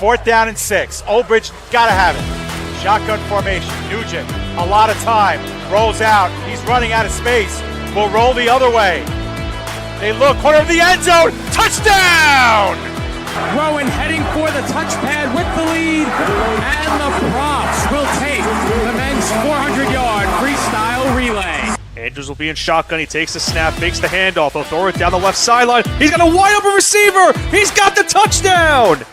4th down and 6. Olbridge gotta have it. Shotgun formation. Nugent, a lot of time. Rolls out. He's running out of space. Will roll the other way. They look, corner of the end zone. Touchdown! Rowan heading for the touchpad with the lead, and the props will take the men's 400-yard freestyle relay. Andrews will be in shotgun. He takes the snap, fakes the handoff. He'll throw it down the left sideline. He's got a wide open receiver. He's got the touchdown.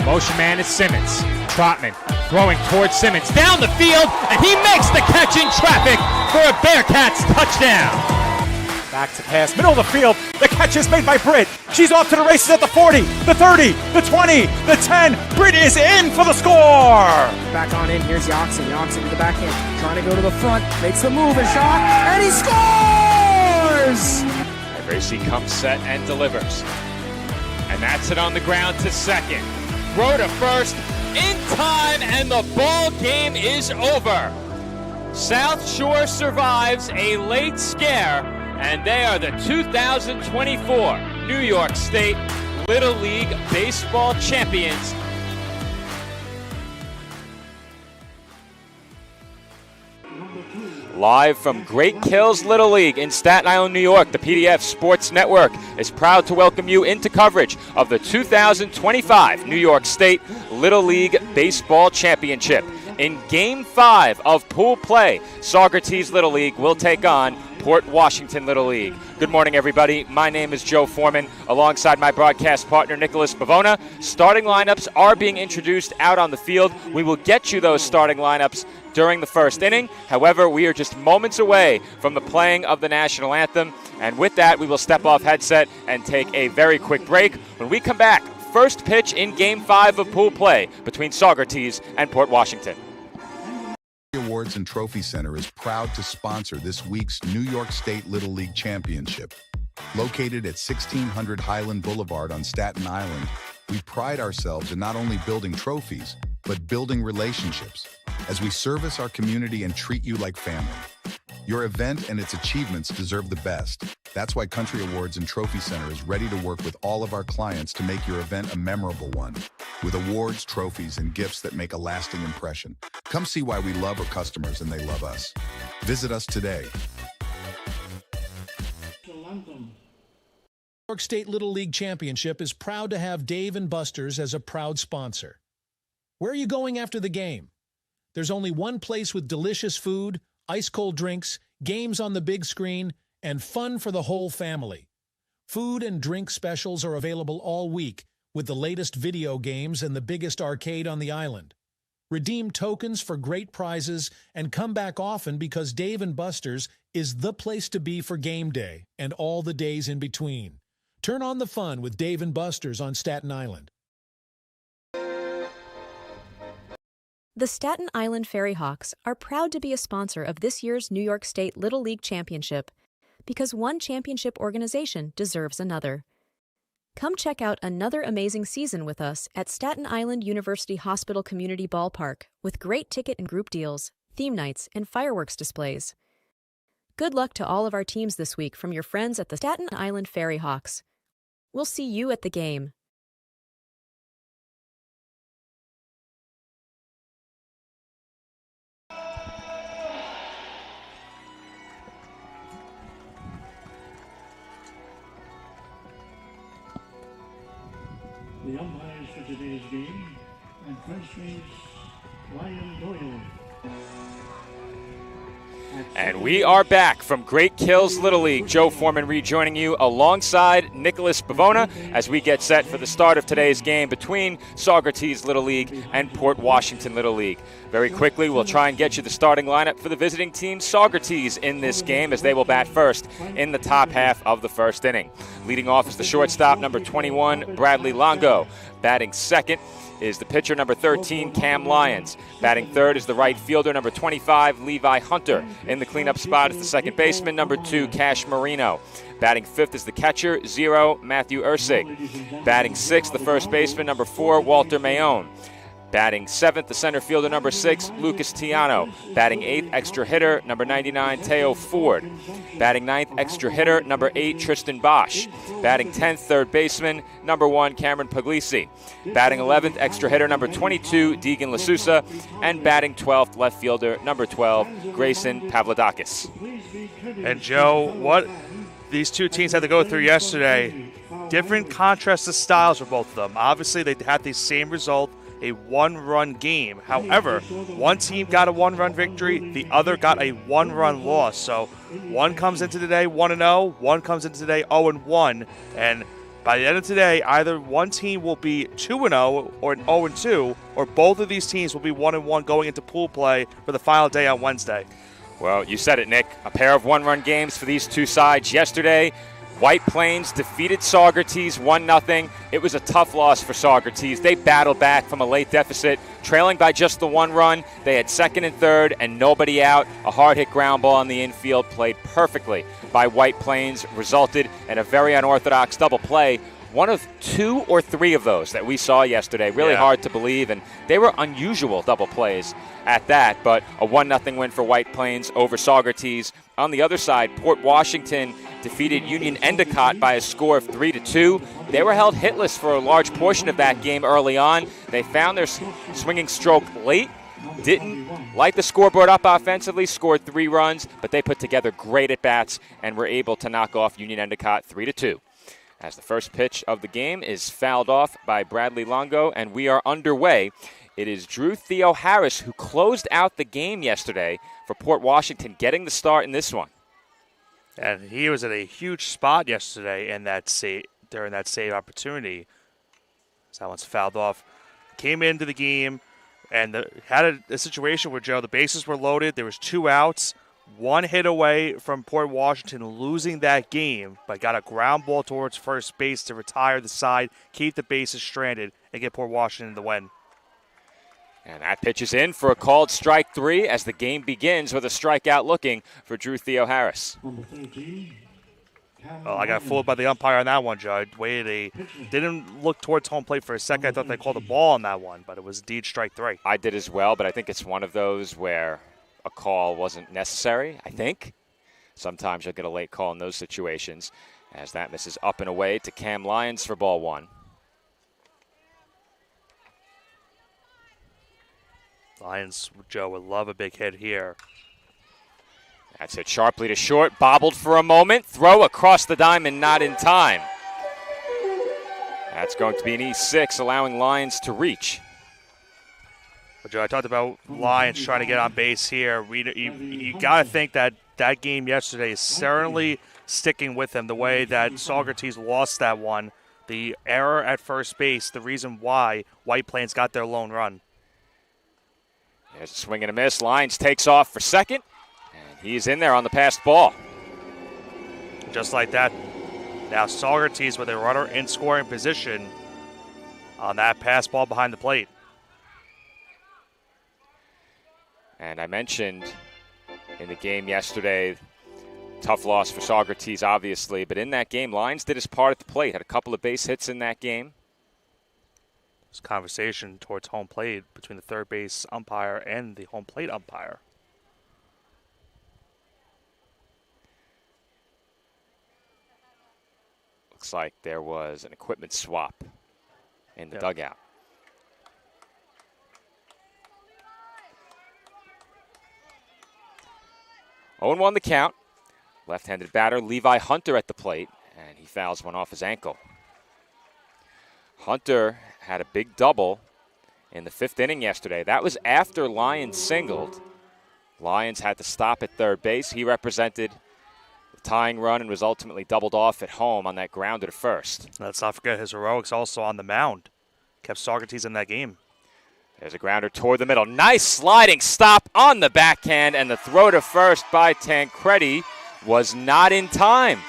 Motion man is Simmons. Trotman throwing towards Simmons down the field, and he makes the catch in traffic for a Bearcats touchdown. Back to pass, middle of the field. The catch is made by Britt. She's off to the races at the 40, the 30, the 20, the 10. Britt is in for the score. Back on in, here's Yoxin. Yoxin to the backhand, trying to go to the front, makes the move and shot, and he scores! And Racy comes set and delivers. And that's it on the ground to second. Throw to first, in time, and the ball game is over. South Shore survives a late scare, and they are the 2024 New York State Little League Baseball champions. Live from Great Kills Little League in Staten Island, New York, the PDF Sports Network is proud to welcome you into coverage of the 2025 New York State Little League Baseball Championship. In Game 5 of pool play, Saugerties Little League will take on Port Washington Little League. Good morning, everybody. My name is Joe Foreman, alongside my broadcast partner, Nicholas Pavona. Starting lineups are being introduced out on the field. We will get you those starting lineups during the first inning. However, we are just moments away from the playing of the national anthem. And with that, we will step off headset and take a very quick break. When we come back, first pitch in Game 5 of pool play between Saugerties and Port Washington. Awards and Trophy Center is proud to sponsor this week's New York State Little League Championship. Located at 1600 Highland Boulevard on Staten Island, we pride ourselves in not only building trophies, but building relationships as we service our community and treat you like family. Your event and its achievements deserve the best. That's why Country Awards and Trophy Center is ready to work with all of our clients to make your event a memorable one, with awards, trophies, and gifts that make a lasting impression. Come see why we love our customers and they love us. Visit us today. New York State Little League Championship is proud to have Dave & Buster's as a proud sponsor. Where are you going after the game? There's only one place with delicious food, ice-cold drinks, games on the big screen, and fun for the whole family. Food and drink specials are available all week with the latest video games and the biggest arcade on the island. Redeem tokens for great prizes and come back often because Dave & Buster's is the place to be for game day and all the days in between. Turn on the fun with Dave & Buster's on Staten Island. The Staten Island Ferry Hawks are proud to be a sponsor of this year's New York State Little League Championship because one championship organization deserves another. Come check out another amazing season with us at Staten Island University Hospital Community Ballpark with great ticket and group deals, theme nights, and fireworks displays. Good luck to all of our teams this week from your friends at the Staten Island Ferry Hawks. We'll see you at the game. The umpires for today's game, and first base, Ryan Doyle. And we are back from Great Kills Little League. Joe Foreman rejoining you alongside Nicholas Pavona as we get set for the start of today's game between Saugerties Little League and Port Washington Little League. Very quickly, we'll try and get you the starting lineup for the visiting team, Saugerties, in this game as they will bat first in the top half of the first inning. Leading off is the shortstop, number 21, Bradley Longo. Batting second is the pitcher, number 13, Cam Lyons. Batting third is the right fielder, number 25, Levi Hunter. In the cleanup spot is the second baseman, number 2, Cash Marino. Batting fifth is the catcher, 0, Matthew Ursig. Batting sixth, the first baseman, number 4, Walter Mayone. Batting 7th, the center fielder, number 6, Lucas Tiano. Batting 8th, extra hitter, number 99, Teo Ford. Batting 9th, extra hitter, number 8, Tristan Bosch. Batting 10th, third baseman, number 1, Cameron Puglisi. Batting 11th, extra hitter, number 22, Deegan Lasusa. And batting 12th, left fielder, number 12, Grayson Pavlidakis. And Joe, what these two teams had to go through yesterday, different contrasted styles for both of them. Obviously, they had the same result, a one-run game. However, one team got a one-run victory, the other got a one-run loss. So one comes into today 1-0, one comes into today 0-1, and by the end of today, either one team will be 2-0 or 0-2, or both of these teams will be 1-1 going into pool play for the final day on Wednesday. Well, you said it, Nick. A pair of one-run games for these two sides yesterday. White Plains defeated Saugerties 1-0. It was a tough loss for Saugerties. They battled back from a late deficit, trailing by just the one run. They had second and third and nobody out. A hard-hit ground ball on the infield played perfectly by White Plains resulted in a very unorthodox double play. One of 2 or 3 of those that we saw yesterday. Really hard to believe, and they were unusual double plays at that, but a 1-0 win for White Plains over Saugerties. On the other side, Port Washington defeated Union Endicott by a score of 3-2. They were held hitless for a large portion of that game early on. They found their swinging stroke late, didn't light the scoreboard up offensively, scored 3 runs, but they put together great at-bats and were able to knock off Union Endicott 3-2. As the first pitch of the game is fouled off by Bradley Longo, and we are underway. It is Drew Theo Harris who closed out the game yesterday for Port Washington, getting the start in this one. And he was at a huge spot yesterday in that during that save opportunity. So that one's fouled off. Came into the game and had a situation where, Joe, the bases were loaded. There was 2 outs. 1 hit away from Port Washington losing that game, but got a ground ball towards first base to retire the side, keep the bases stranded, and get Port Washington the win. And that pitch is in for a called strike 3 as the game begins with a strikeout looking for Drew Theo Harris. Well, I got fooled by the umpire on that one, Joe. Didn't look towards home plate for a second. I thought they called a ball on that one, but it was indeed strike 3. I did as well, but I think it's one of those where a call wasn't necessary, I think. Sometimes you'll get a late call in those situations as that misses up and away to Cam Lyons for ball 1. Lions, Joe, would love a big hit here. That's hit sharply to short, bobbled for a moment, throw across the diamond, not in time. That's going to be an E6, allowing Lions to reach. But Joe, I talked about Lions trying to get on base here. You got to think that game yesterday is certainly sticking with them, the way that Saugerties lost that one. The error at first base, the reason why White Plains got their lone run. There's a swing and a miss. Lions takes off for second, and he's in there on the passed ball. Just like that. Now Saugerties with a runner in scoring position on that pass ball behind the plate. And I mentioned in the game yesterday, tough loss for Saugerties, obviously. But in that game, Lions did his part at the plate. Had a couple of base hits in that game. This conversation towards home plate between the third base umpire and the home plate umpire. Looks like there was an equipment swap in the dugout. Oh, 0-1 the count. Left-handed batter Levi Hunter at the plate, and he fouls one off his ankle. Hunter had a big double in the 5th inning yesterday. That was after Lyons singled. Lyons had to stop at third base. He represented the tying run and was ultimately doubled off at home on that grounder to first. Let's not forget his heroics also on the mound. Kept Saugerties in that game. There's a grounder toward the middle. Nice sliding stop on the backhand, and the throw to first by Tancredi was not in time.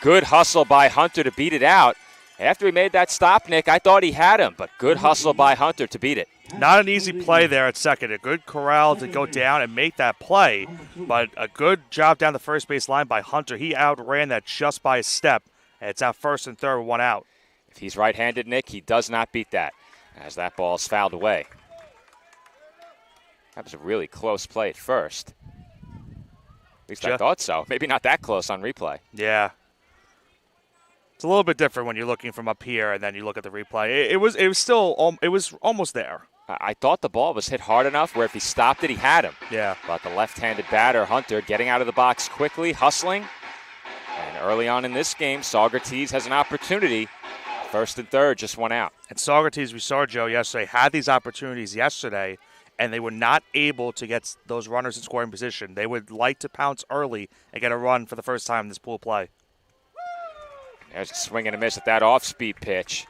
Good hustle by Hunter to beat it out. After he made that stop, Nick, I thought he had him, but good hustle by Hunter to beat it. Not an easy play there at second. A good corral to go down and make that play, but a good job down the first base line by Hunter. He outran that just by a step, and it's out first and third with 1 out. If he's right-handed, Nick, he does not beat that. as that ball's fouled away. That was a really close play at first. At least I thought so. Maybe not that close on replay. Yeah. It's a little bit different when you're looking from up here and then you look at the replay. It was almost there. I thought the ball was hit hard enough where if he stopped it, he had him. Yeah. But the left-handed batter, Hunter, getting out of the box quickly, hustling. And early on in this game, Saugerties has an opportunity. First and third, just one out. And Saugerties, we saw, Joe, yesterday, had these opportunities yesterday, and they were not able to get those runners in scoring position. They would like to pounce early and get a run for the first time in this pool play. There's a swing and a miss at that off-speed pitch.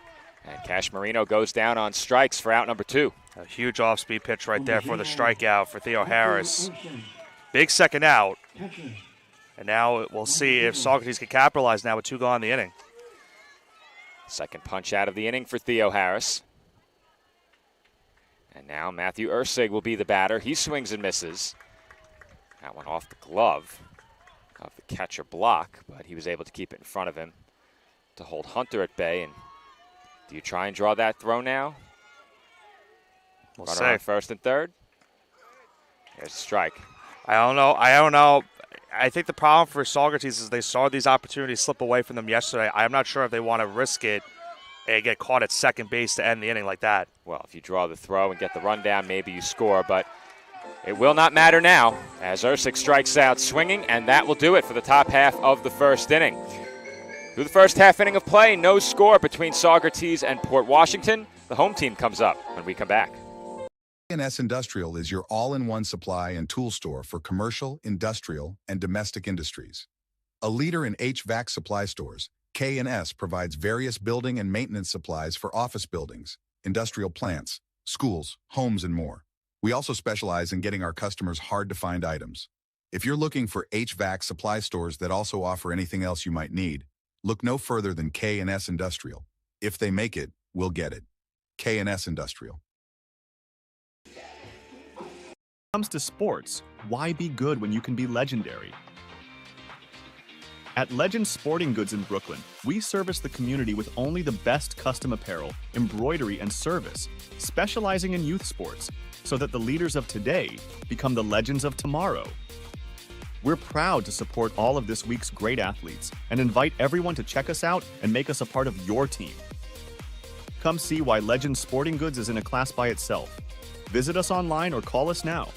And Cash Marino goes down on strikes for out number 2. A huge off-speed pitch right there for the strikeout for Theo Harris. Big second out. And now we'll see if Saugerties can capitalize now with 2 gone in the inning. Second punch out of the inning for Theo Harris. And now Matthew Ursig will be the batter. He swings and misses. That one off the glove of the catcher block, but he was able to keep it in front of him to hold Hunter at bay. And do you try and draw that throw now? We'll Runner see. on first and third. There's a strike. I don't know. I think the problem for Saugerties is they saw these opportunities slip away from them yesterday. I'm not sure if they want to risk it and get caught at second base to end the inning like that. Well, if you draw the throw and get the rundown, maybe you score, but it will not matter now as Ursig strikes out swinging, and that will do it for the top half of the first inning. Through the first half inning of play, no score between Saugerties and Port Washington. The home team comes up when we come back. K&S Industrial is your all-in-one supply and tool store for commercial, industrial, and domestic industries. A leader in HVAC supply stores, K&S provides various building and maintenance supplies for office buildings, industrial plants, schools, homes, and more. We also specialize in getting our customers hard-to-find items. If you're looking for HVAC supply stores that also offer anything else you might need, look no further than K&S Industrial. If they make it, we'll get it. K&S Industrial. When it comes to sports, why be good when you can be legendary? At Legend Sporting Goods in Brooklyn, we service the community with only the best custom apparel, embroidery, and service, specializing in youth sports, so that the leaders of today become the legends of tomorrow. We're proud to support all of this week's great athletes and invite everyone to check us out and make us a part of your team. Come see why Legend Sporting Goods is in a class by itself. Visit us online or call us now.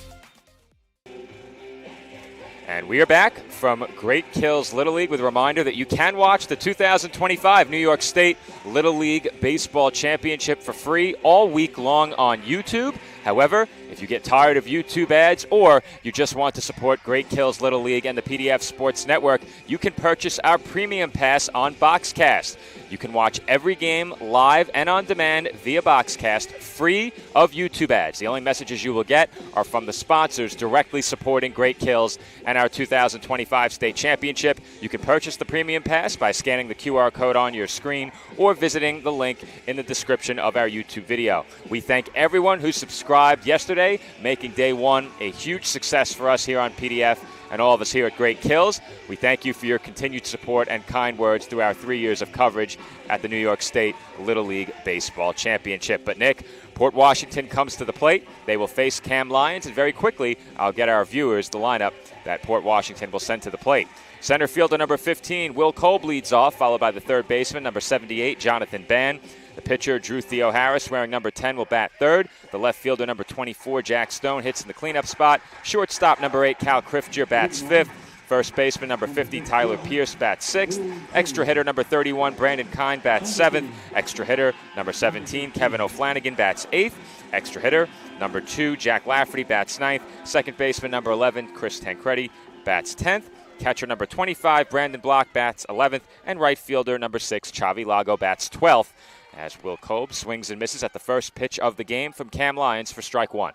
And we are back from Great Kills Little League with a reminder that you can watch the 2025 New York State Little League Baseball Championship for free all week long on YouTube. However, if you get tired of YouTube ads or you just want to support Great Kills Little League and the PDF Sports Network, you can purchase our premium pass on Boxcast. You can watch every game live and on demand via Boxcast, free of YouTube ads. The only messages you will get are from the sponsors directly supporting Great Kills and our 2025 State Championship. You can purchase the premium pass by scanning the QR code on your screen or visiting the link in the description of our YouTube video. We thank everyone who subscribed yesterday, making day one a huge success for us here on PDF and all of us here at Great Kills. We thank you for your continued support and kind words through our 3 years of coverage at the New York State Little League Baseball Championship. But Nick, Port Washington comes to the plate. They will face Cam Lyons, and very quickly I'll get our viewers the lineup that Port Washington will send to the plate. Center fielder number 15, Will Kolb, leads off, followed by the third baseman, number 78, Jonathan Bann. The pitcher, Drew Theo Harris, wearing number 10, will bat third. The left fielder, number 24, Jack Stone, hits in the cleanup spot. Shortstop, number 8, Cal Kriftier, bats fifth. First baseman, number 50, Tyler Pierce, bats sixth. Extra hitter, number 31, Brandon Kine, bats seventh. Extra hitter, number 17, Kevin O'Flanagan, bats eighth. Extra hitter, number 2, Jack Lafferty, bats ninth. Second baseman, number 11, Chris Tancredi, bats 10th. Catcher number 25, Brandon Block, bats 11th. And right fielder number 6, Chavi Lago, bats 12th. As Will Kolb swings and misses at the first pitch of the game from Cam Lyons for strike one.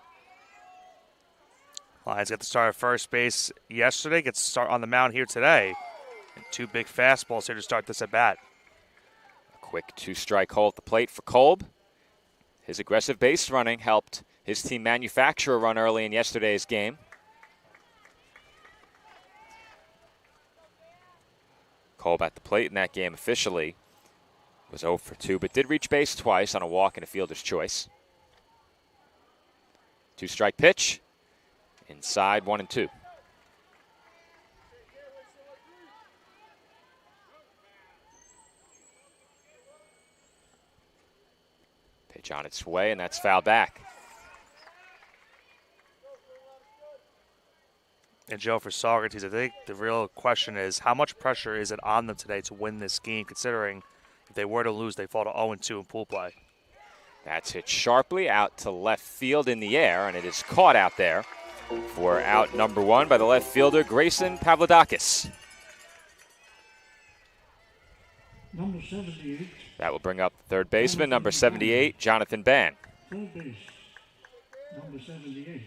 Lyons got the start at first base yesterday, gets to start on the mound here today. And 2 big fastballs here to start this at bat. A quick 2-strike hole at the plate for Kolb. His aggressive base running helped his team manufacture a run early in yesterday's game. Kolb at the plate in that game officially. Was 0 for 2, but did reach base twice on a walk and a fielder's choice. 2-strike pitch. Inside 1-2. Pitch on its way, and that's foul back. And Joe, for Saugerties, I think the real question is how much pressure is it on them today to win this game, considering if they were to lose, they fall to 0-2 in pool play. That's hit sharply out to left field in the air, and it is caught out there for out number 1 by the left fielder, Grayson Pavlidakis. Number 78. That will bring up third baseman, number 78, Jonathan Ban. Third base. Number 78.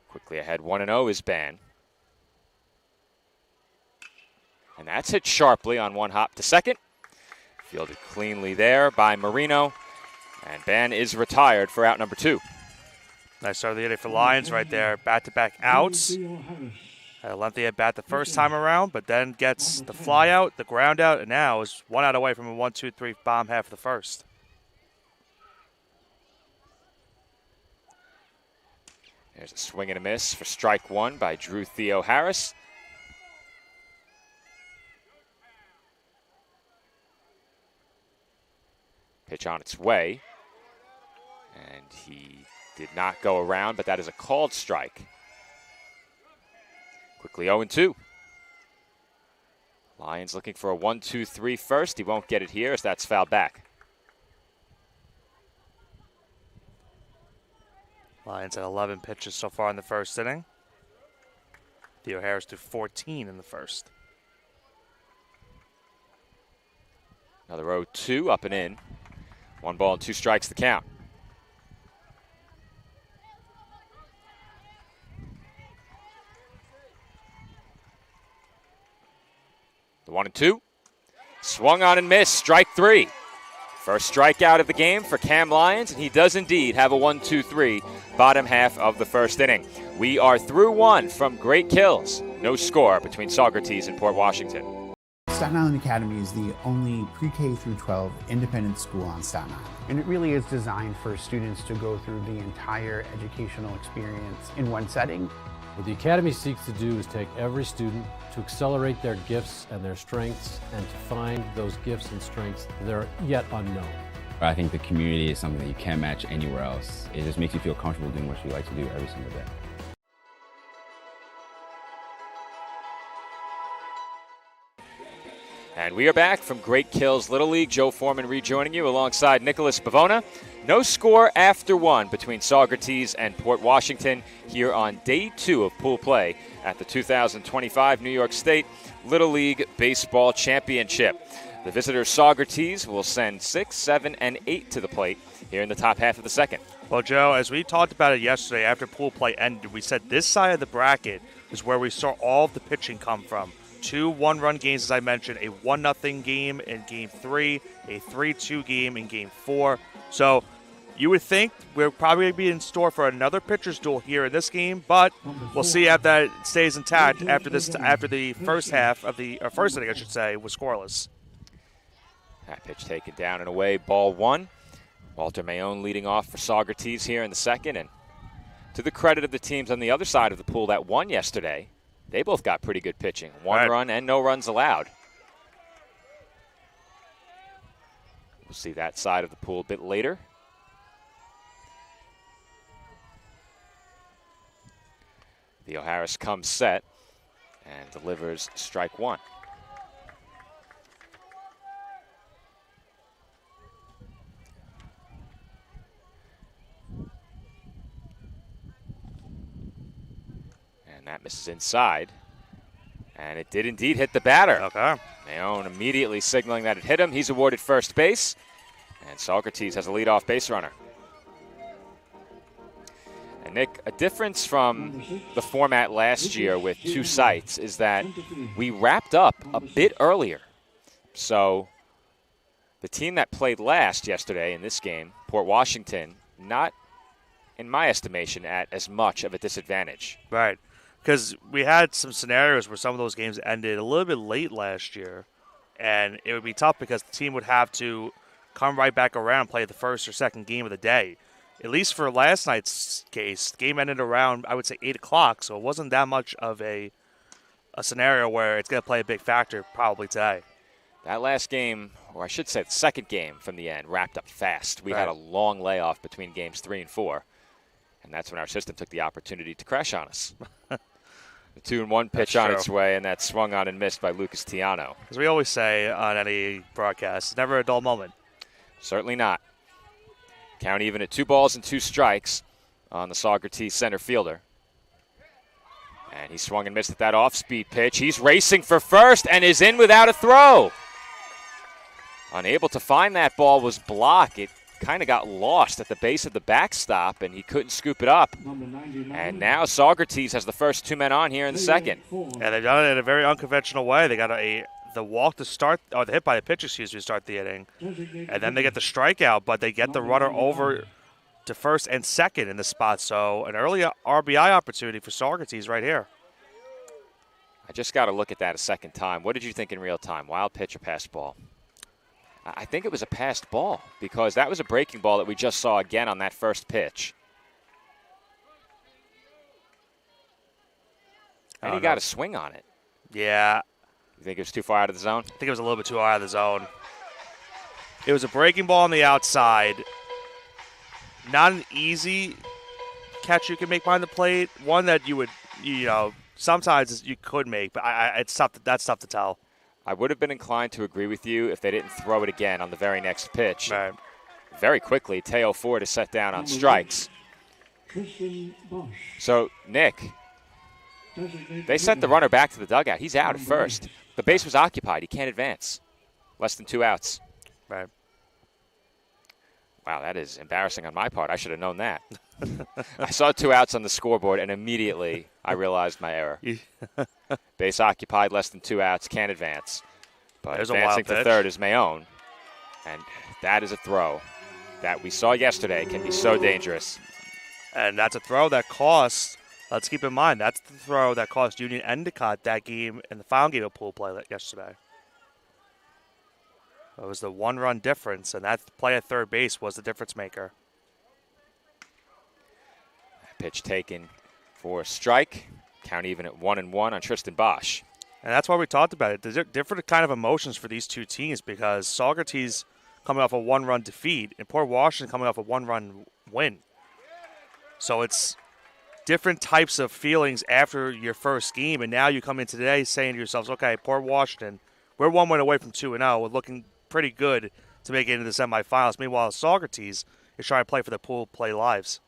Quickly ahead, 1-0 is Ban. And that's hit sharply on one hop to second. Fielded cleanly there by Marino. And Ban is retired for out number 2. Nice start of the inning for Lions right there. Back-to-back outs. Had a lengthy at bat the first time around, but then gets the fly out, the ground out, and now is 1 out away from a 1-2-3 bomb half of the first. There's a swing and a miss for strike 1 by Drew Theo Harris. Pitch on its way. And he did not go around, but that is a called strike. Quickly 0-2. Lions looking for a 1-2-3 first. He won't get it here as that's fouled back. Lions at 11 pitches so far in the first inning. Theo Harris threw 14 in the first. Another 0-2 up and in. 1 ball and 2 strikes the count. The 1-2. Swung on and missed. Strike 3. First strikeout of the game for Cam Lyons, and he does indeed have a 1-2-3 bottom half of the first inning. We are through 1 from Great Kills. No score between Saugerties and Port Washington. Staten Island Academy is the only pre-K through 12 independent school on Staten Island. And it really is designed for students to go through the entire educational experience in one setting. What the Academy seeks to do is take every student to accelerate their gifts and their strengths and to find those gifts and strengths that are yet unknown. I think the community is something that you can't match anywhere else. It just makes you feel comfortable doing what you like to do every single day. And we are back from Great Kills Little League. Joe Foreman rejoining you alongside Nicholas Bavona. No score after 1 between Saugerties and Port Washington here on day 2 of pool play at the 2025 New York State Little League Baseball Championship. The visitors Saugerties will send 6, 7, and 8 to the plate here in the top half of the second. Well, Joe, as we talked about it yesterday after pool play ended, we said this side of the bracket is where we saw all of the pitching come from. 2 one-run games, as I mentioned, a 1-0 game in Game 3, a 3-2 game in Game 4. So you would think we're probably going to be in store for another pitcher's duel here in this game, but we'll see if that stays intact after the first half of the first inning, I should say, was scoreless. That pitch taken down and away, ball 1. Walter Mayone leading off for Saugerties here in the second, and to the credit of the teams on the other side of the pool that won yesterday, they both got pretty good pitching. 1 run and no runs allowed. We'll see that side of the pool a bit later. Theo Harris comes set and delivers strike 1. And that misses inside. And it did indeed hit the batter. Okay. Mayone immediately signaling that it hit him. He's awarded first base. And Saugerties has a leadoff base runner. And Nick, a difference from the format last year with 2 sites is that we wrapped up a bit earlier. So the team that played last yesterday in this game, Port Washington, not in my estimation, at as much of a disadvantage. Right. Because we had some scenarios where some of those games ended a little bit late last year, and it would be tough because the team would have to come right back around and play the first or second game of the day. At least for last night's case, the game ended around, I would say, 8 o'clock, so it wasn't that much of a scenario where it's going to play a big factor probably today. That last game, or I should say the second game from the end, wrapped up fast. We Right. had a long layoff between games 3 and 4, and that's when our system took the opportunity to crash on us. The 2-1 pitch on its way, and that swung on and missed by Lucas Tiano. As we always say on any broadcast, it's never a dull moment. Certainly not. Count even at 2 balls and 2 strikes on the Saugerties center fielder. And he swung and missed at that off-speed pitch. He's racing for first and is in without a throw. Unable to find that ball was blocked. It kind of got lost at the base of the backstop, and he couldn't scoop it up. And now Saugerties has the first 2 men on here in the second. And they've done it in a very unconventional way. They got the walk to start, or the hit by the pitch, to start the inning. And then they get the strikeout, but they get the runner over to first and second in the spot. So an early RBI opportunity for Saugerties right here. I just got to look at that a second time. What did you think in real time? Wild pitch or pass ball? I think it was a passed ball because that was a breaking ball that we just saw again on that first pitch. And he got a swing on it. Yeah. You think it was too far out of the zone? I think it was a little bit too far out of the zone. It was a breaking ball on the outside. Not an easy catch you can make behind the plate. One that you would, sometimes you could make, but it's tough. That's tough to tell. I would have been inclined to agree with you if they didn't throw it again on the very next pitch. Right. Very quickly, Teo Ford is set down on strikes. So, Nick, they sent the runner back to the dugout. He's out at first. The base was occupied. He can't advance. Less than 2 outs. Right. Wow, that is embarrassing on my part. I should have known that. I saw 2 outs on the scoreboard, and immediately I realized my error. Base occupied, less than 2 outs, can't advance. But There's advancing a wild to third is Mayone. And that is a throw that we saw yesterday can be so dangerous. And that's a throw that cost, let's keep in mind, that's the throw that cost Union Endicott that game in the final game of pool play yesterday. It was the 1-run difference, and that play at third base was the difference maker. Pitch taken for a strike. Count even at 1-1 on Tristan Bosch. And that's why we talked about it. There's different kind of emotions for these two teams because Saugerties coming off a 1-run defeat and Port Washington coming off a 1-run win. So it's different types of feelings after your first game, and now you come in today saying to yourselves, okay, Port Washington, we're 1 win away from 2-0. We're looking pretty good to make it into the semifinals. Meanwhile, Saugerties is trying to play for their pool play lives.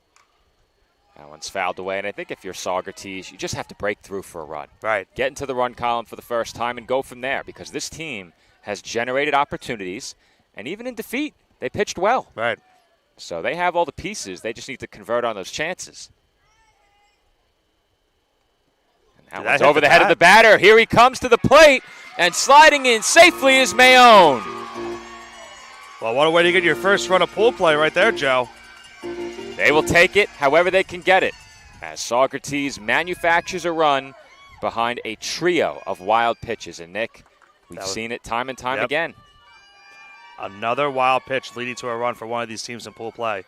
That one's fouled away, and I think if you're Saugerties, you just have to break through for a run. Right. Get into the run column for the first time and go from there because this team has generated opportunities, and even in defeat, they pitched well. Right. So they have all the pieces. They just need to convert on those chances. And that one's over the head of the batter. Here he comes to the plate, and sliding in safely is Mayone. Well, what a way to get your first run of pool play right there, Joe. They will take it however they can get it, as Saugerties manufactures a run behind a trio of wild pitches. And, Nick, we've seen it time and time again. Another wild pitch leading to a run for one of these teams in pool play.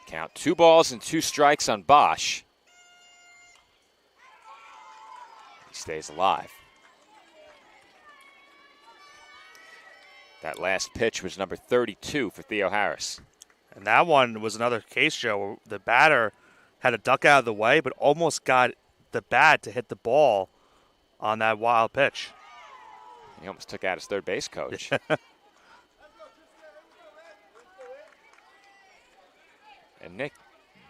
Count 2 balls and 2 strikes on Bosch. He stays alive. That last pitch was number 32 for Theo Harris. And that one was another case, Joe, where the batter had a duck out of the way, but almost got the bat to hit the ball on that wild pitch. He almost took out his third base coach. And Nick,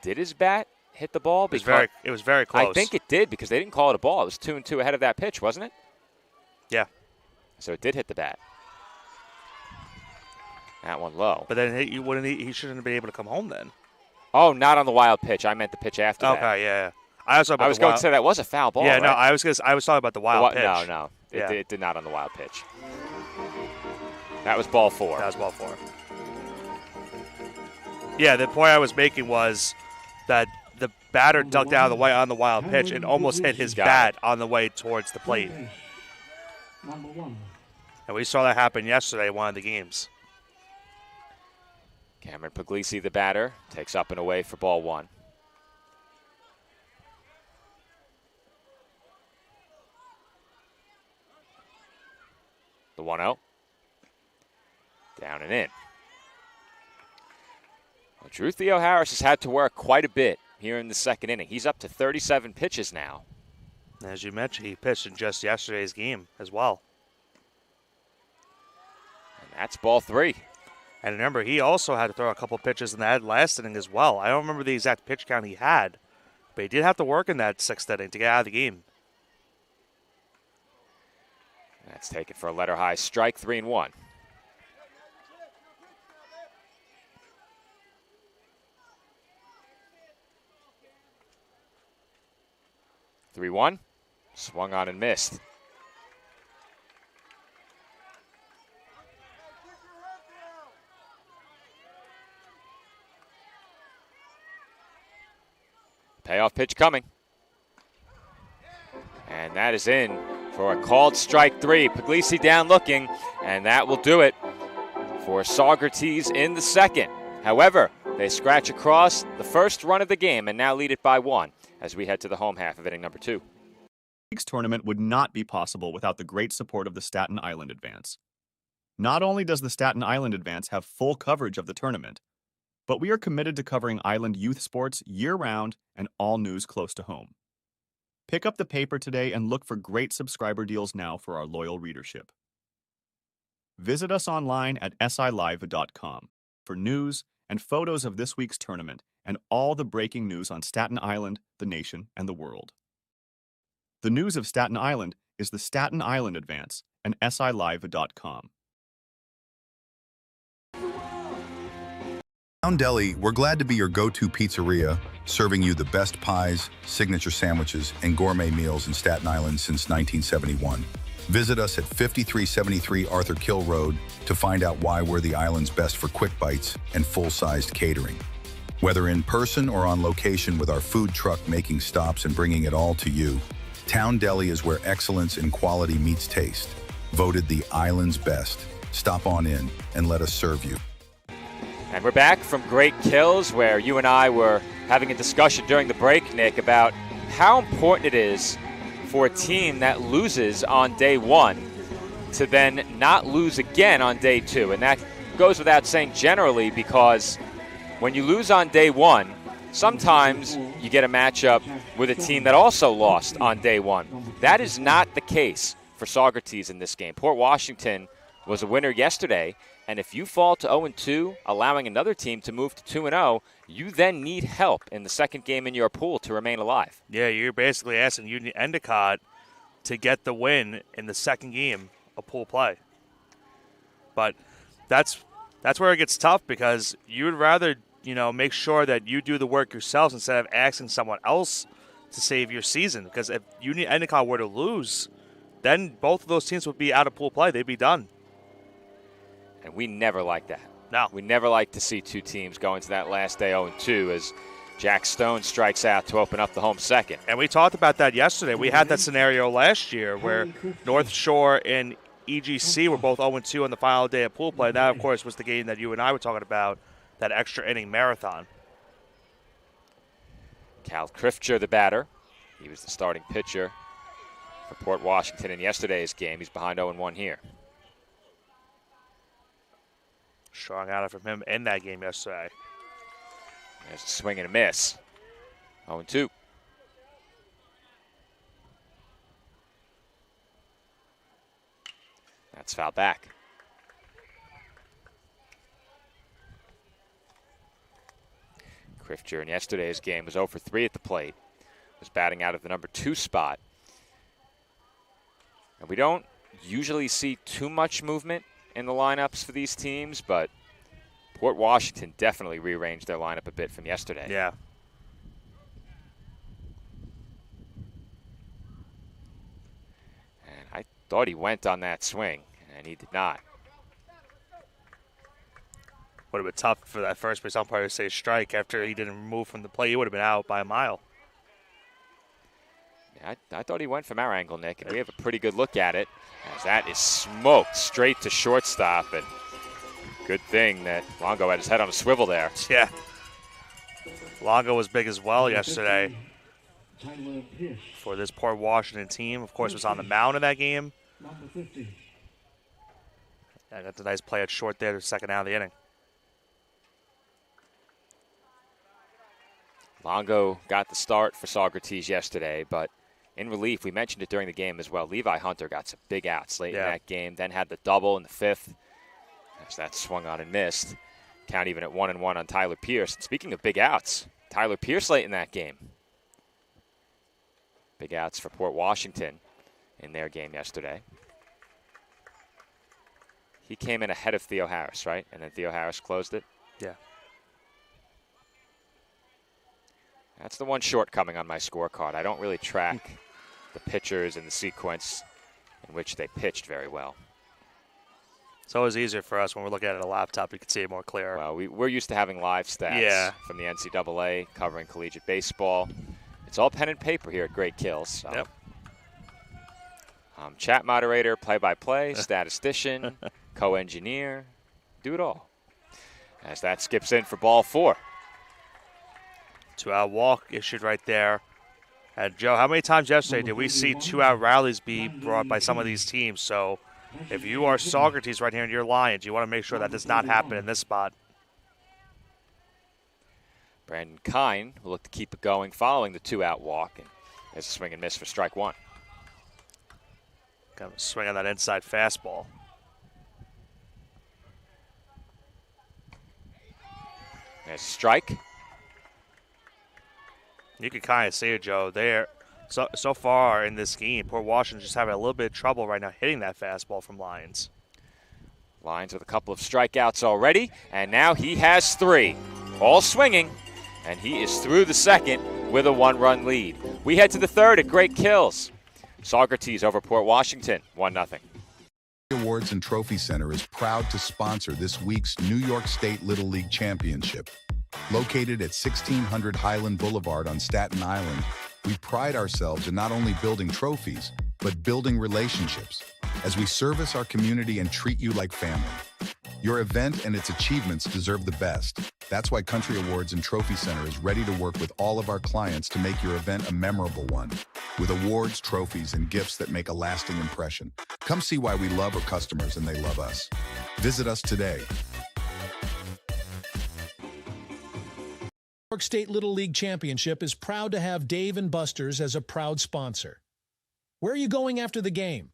did his bat hit the ball? It was very close. I think it did because they didn't call it a ball. It was 2-2 ahead of that pitch, wasn't it? Yeah. So it did hit the bat. That one low. But then he shouldn't have been able to come home then. Oh, not on the wild pitch. I meant the pitch after that. Okay, yeah. I was going to say that was a foul ball. Yeah, right? no, I was talking about the wild pitch. No. It did not on the wild pitch. That was ball 4. That was ball 4. Yeah, the point I was making was that the batter ducked out of the way on the wild pitch and almost hit his bat on the way towards the plate. Number 1. And we saw that happen yesterday in one of the games. Cameron Puglisi, the batter, takes up and away for ball 1. The 1-0. Down and in. Well, Drew Theo Harris has had to work quite a bit here in the second inning. He's up to 37 pitches now. As you mentioned, he pitched in just yesterday's game as well. And that's ball 3. And remember, he also had to throw a couple pitches in that last inning as well. I don't remember the exact pitch count he had, but he did have to work in that 6th inning to get out of the game. That's taken for a letter high strike, 3-1. Three-one, swung on and missed. Payoff pitch coming. And that is in for a called strike 3. Puglisi down looking, and that will do it for Saugerties in the second. However, they scratch across the first run of the game and now lead it by 1 as we head to the home half of inning number 2. League's tournament would not be possible without the great support of the Staten Island Advance. Not only does the Staten Island Advance have full coverage of the tournament, but we are committed to covering Island youth sports year-round and all news close to home. Pick up the paper today and look for great subscriber deals now for our loyal readership. Visit us online at silive.com for news and photos of this week's tournament and all the breaking news on Staten Island, the nation, and the world. The news of Staten Island is the Staten Island Advance and silive.com. Town Deli, we're glad to be your go-to pizzeria, serving you the best pies, signature sandwiches, and gourmet meals in Staten Island since 1971. Visit us at 5373 Arthur Kill Road to find out why we're the island's best for quick bites and full-sized catering. Whether in person or on location with our food truck making stops and bringing it all to you, Town Deli is where excellence in quality meets taste. Voted the island's best. Stop on in and let us serve you. And we're back from Great Kills, where you and I were having a discussion during the break, Nick, about how important it is for a team that loses on day 1 to then not lose again on day 2. And that goes without saying generally, because when you lose on day 1, sometimes you get a matchup with a team that also lost on day 1. That is not the case for Saugerties in this game. Port Washington was a winner yesterday, and if you fall to 0-2, allowing another team to move to 2-0, you then need help in the second game in your pool to remain alive. Yeah, you're basically asking Union Endicott to get the win in the second game of pool play. But that's where it gets tough, because you would rather, make sure that you do the work yourselves instead of asking someone else to save your season. Because if Union Endicott were to lose, then both of those teams would be out of pool play. They'd be done. And we never like that. No. We never like to see two teams go into that last day 0-2 as Jack Stone strikes out to open up the home second. And we talked about that yesterday. We had that scenario last year where North Shore and EGC were both 0-2 on the final day of pool play. That, of course, was the game that you and I were talking about, that extra inning marathon. Cal Crifcher, the batter. He was the starting pitcher for Port Washington in yesterday's game. He's behind 0-1 here. Strong out from him in that game yesterday. There's a swing and a miss. 0-2. That's fouled back. Crifcher in yesterday's game was 0 for 3 at the plate. Was batting out of the number 2 spot. And we don't usually see too much movement in the lineups for these teams, but Port Washington definitely rearranged their lineup a bit from yesterday. Yeah. And I thought he went on that swing, and he did not. Would have been tough for that first base umpire to say strike after he didn't move from the plate. He would have been out by a mile. Yeah, I thought he went from our angle, Nick, and we have a pretty good look at it, as that is smoked straight to shortstop. And good thing that Longo had his head on a swivel there. Yeah. Longo was big as well yesterday for this Port Washington team. Of course, was on the mound in that game. Yeah, that's a nice play at short there, the second out of the inning. Longo got the start for Saugerties yesterday, but in relief, we mentioned it during the game as well, Levi Hunter got some big outs late in that game, then had the double in the fifth. As that swung on and missed. Count even at 1-1 on Tyler Pierce. And speaking of big outs, Tyler Pierce late in that game. Big outs for Port Washington in their game yesterday. He came in ahead of Theo Harris, right? And then Theo Harris closed it? Yeah. That's the one shortcoming on my scorecard. I don't really track the pitchers and the sequence in which they pitched very well. It's always easier for us when we're looking at a laptop. We can see it more clear. Well, we're used to having live stats from the NCAA covering collegiate baseball. It's all pen and paper here at Great Kills. So. Yep. Chat moderator, play-by-play, statistician, co-engineer, do it all. As that skips in for ball 4. 2-out walk issued right there. And Joe, how many times yesterday did we see 2-out rallies be brought by some of these teams? So if you are Saugerties right here in your Lions, you want to make sure that does not happen in this spot. Brandon Kine will look to keep it going following the 2-out walk. And there's a swing and miss for strike 1. Kind of swing on that inside fastball. There's a strike. You can kind of see it, Joe. There, so far in this game, Port Washington's just having a little bit of trouble right now hitting that fastball from Lions. Lions with a couple of strikeouts already, and now he has 3. All swinging, and he is through the second with a 1-run lead. We head to the third at Great Kills. Saugerties over Port Washington, 1-0. Awards and Trophy Center is proud to sponsor this week's New York State Little League Championship. Located at 1600 Highland Boulevard on Staten Island, we pride ourselves in not only building trophies, but building relationships as we service our community and treat you like family. Your event and its achievements deserve the best. That's why Country Awards and Trophy Center is ready to work with all of our clients to make your event a memorable one, with awards, trophies, and gifts that make a lasting impression. Come see why we love our customers and they love us. Visit us today. New York State Little League Championship is proud to have Dave & Buster's as a proud sponsor. Where are you going after the game?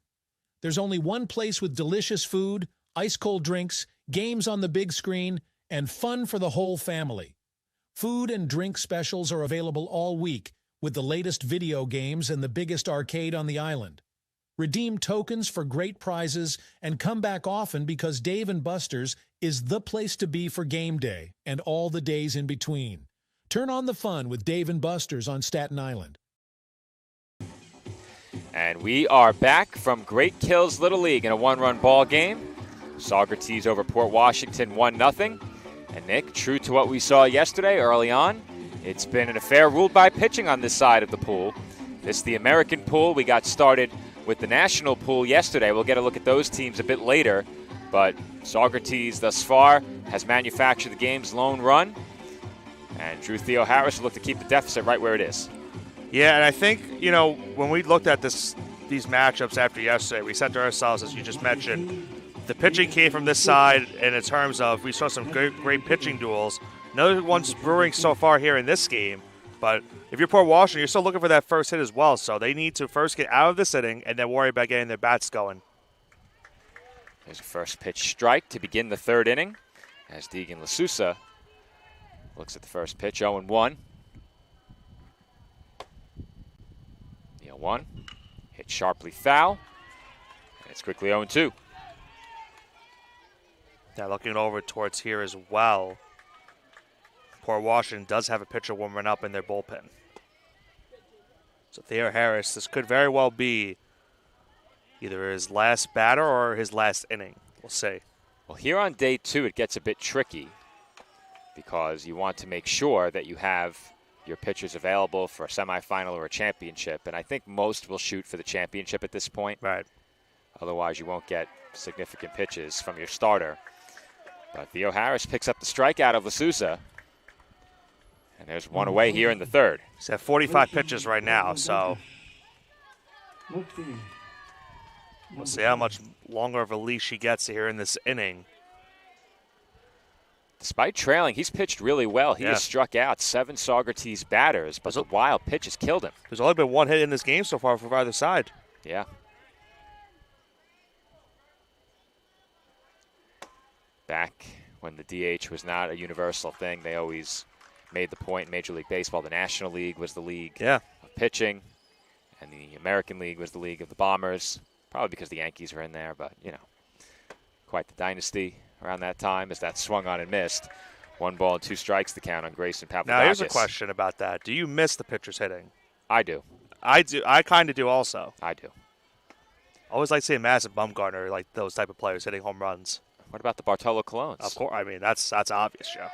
There's only one place with delicious food, ice-cold drinks, games on the big screen, and fun for the whole family. Food and drink specials are available all week with the latest video games and the biggest arcade on the island. Redeem tokens for great prizes and come back often because Dave & Buster's is the place to be for game day and all the days in between. Turn on the fun with Dave & Buster's on Staten Island. And we are back from Great Kills Little League in a 1-run ball game. Saugerties over Port Washington 1-0. And Nick, true to what we saw yesterday early on, it's been an affair ruled by pitching on this side of the pool. This is the American pool. We got started with the national pool yesterday. We'll get a look at those teams a bit later. But Saugerties thus far has manufactured the game's lone run. And Drew Theo Harris will look to keep the deficit right where it is. Yeah, and I think, you know, when we looked at these matchups after yesterday, we said to ourselves, as you just mentioned, the pitching came from this side, and in terms of we saw some great pitching duels. No one's brewing so far here in this game, but if you're Port Washington, you're still looking for that first hit as well, so they need to first get out of this inning and then worry about getting their bats going. There's a first pitch strike to begin the third inning as Deegan LaSousa looks at the first pitch, 0-1. The 0-1 hit sharply foul, and it's quickly 0-2. Now looking over towards here as well, Port Washington does have a pitcher warming up in their bullpen. So Theo Harris, this could very well be either his last batter or his last inning. We'll see. Well, here on day 2, it gets a bit tricky because you want to make sure that you have your pitchers available for a semifinal or a championship. And I think most will shoot for the championship at this point. Right. Otherwise, you won't get significant pitches from your starter. But Theo Harris picks up the strikeout of L'Souza. And there's one away here in the third. He's at 45 pitches right now, so we'll see how much longer of a leash he gets here in this inning. Despite trailing, he's pitched really well. He has struck out 7 Saugerties batters, but the wild pitch has killed him. There's only been one hit in this game so far for either side. Yeah. Back when the DH was not a universal thing, they always made the point in Major League Baseball. The National League was the league of pitching, and the American League was the league of the bombers, probably because the Yankees were in there, but, you know, quite the dynasty around that time as that swung on and missed. 1 ball and 2 strikes to count on Grayson Papadakis. Now, here's a question about that. Do you miss the pitchers hitting? I do. I do. I kind of do also. I do. I always like seeing Madison Bumgarner, like those type of players hitting home runs. What about the Bartolo Colons? Of course. I mean, that's obvious, Joe.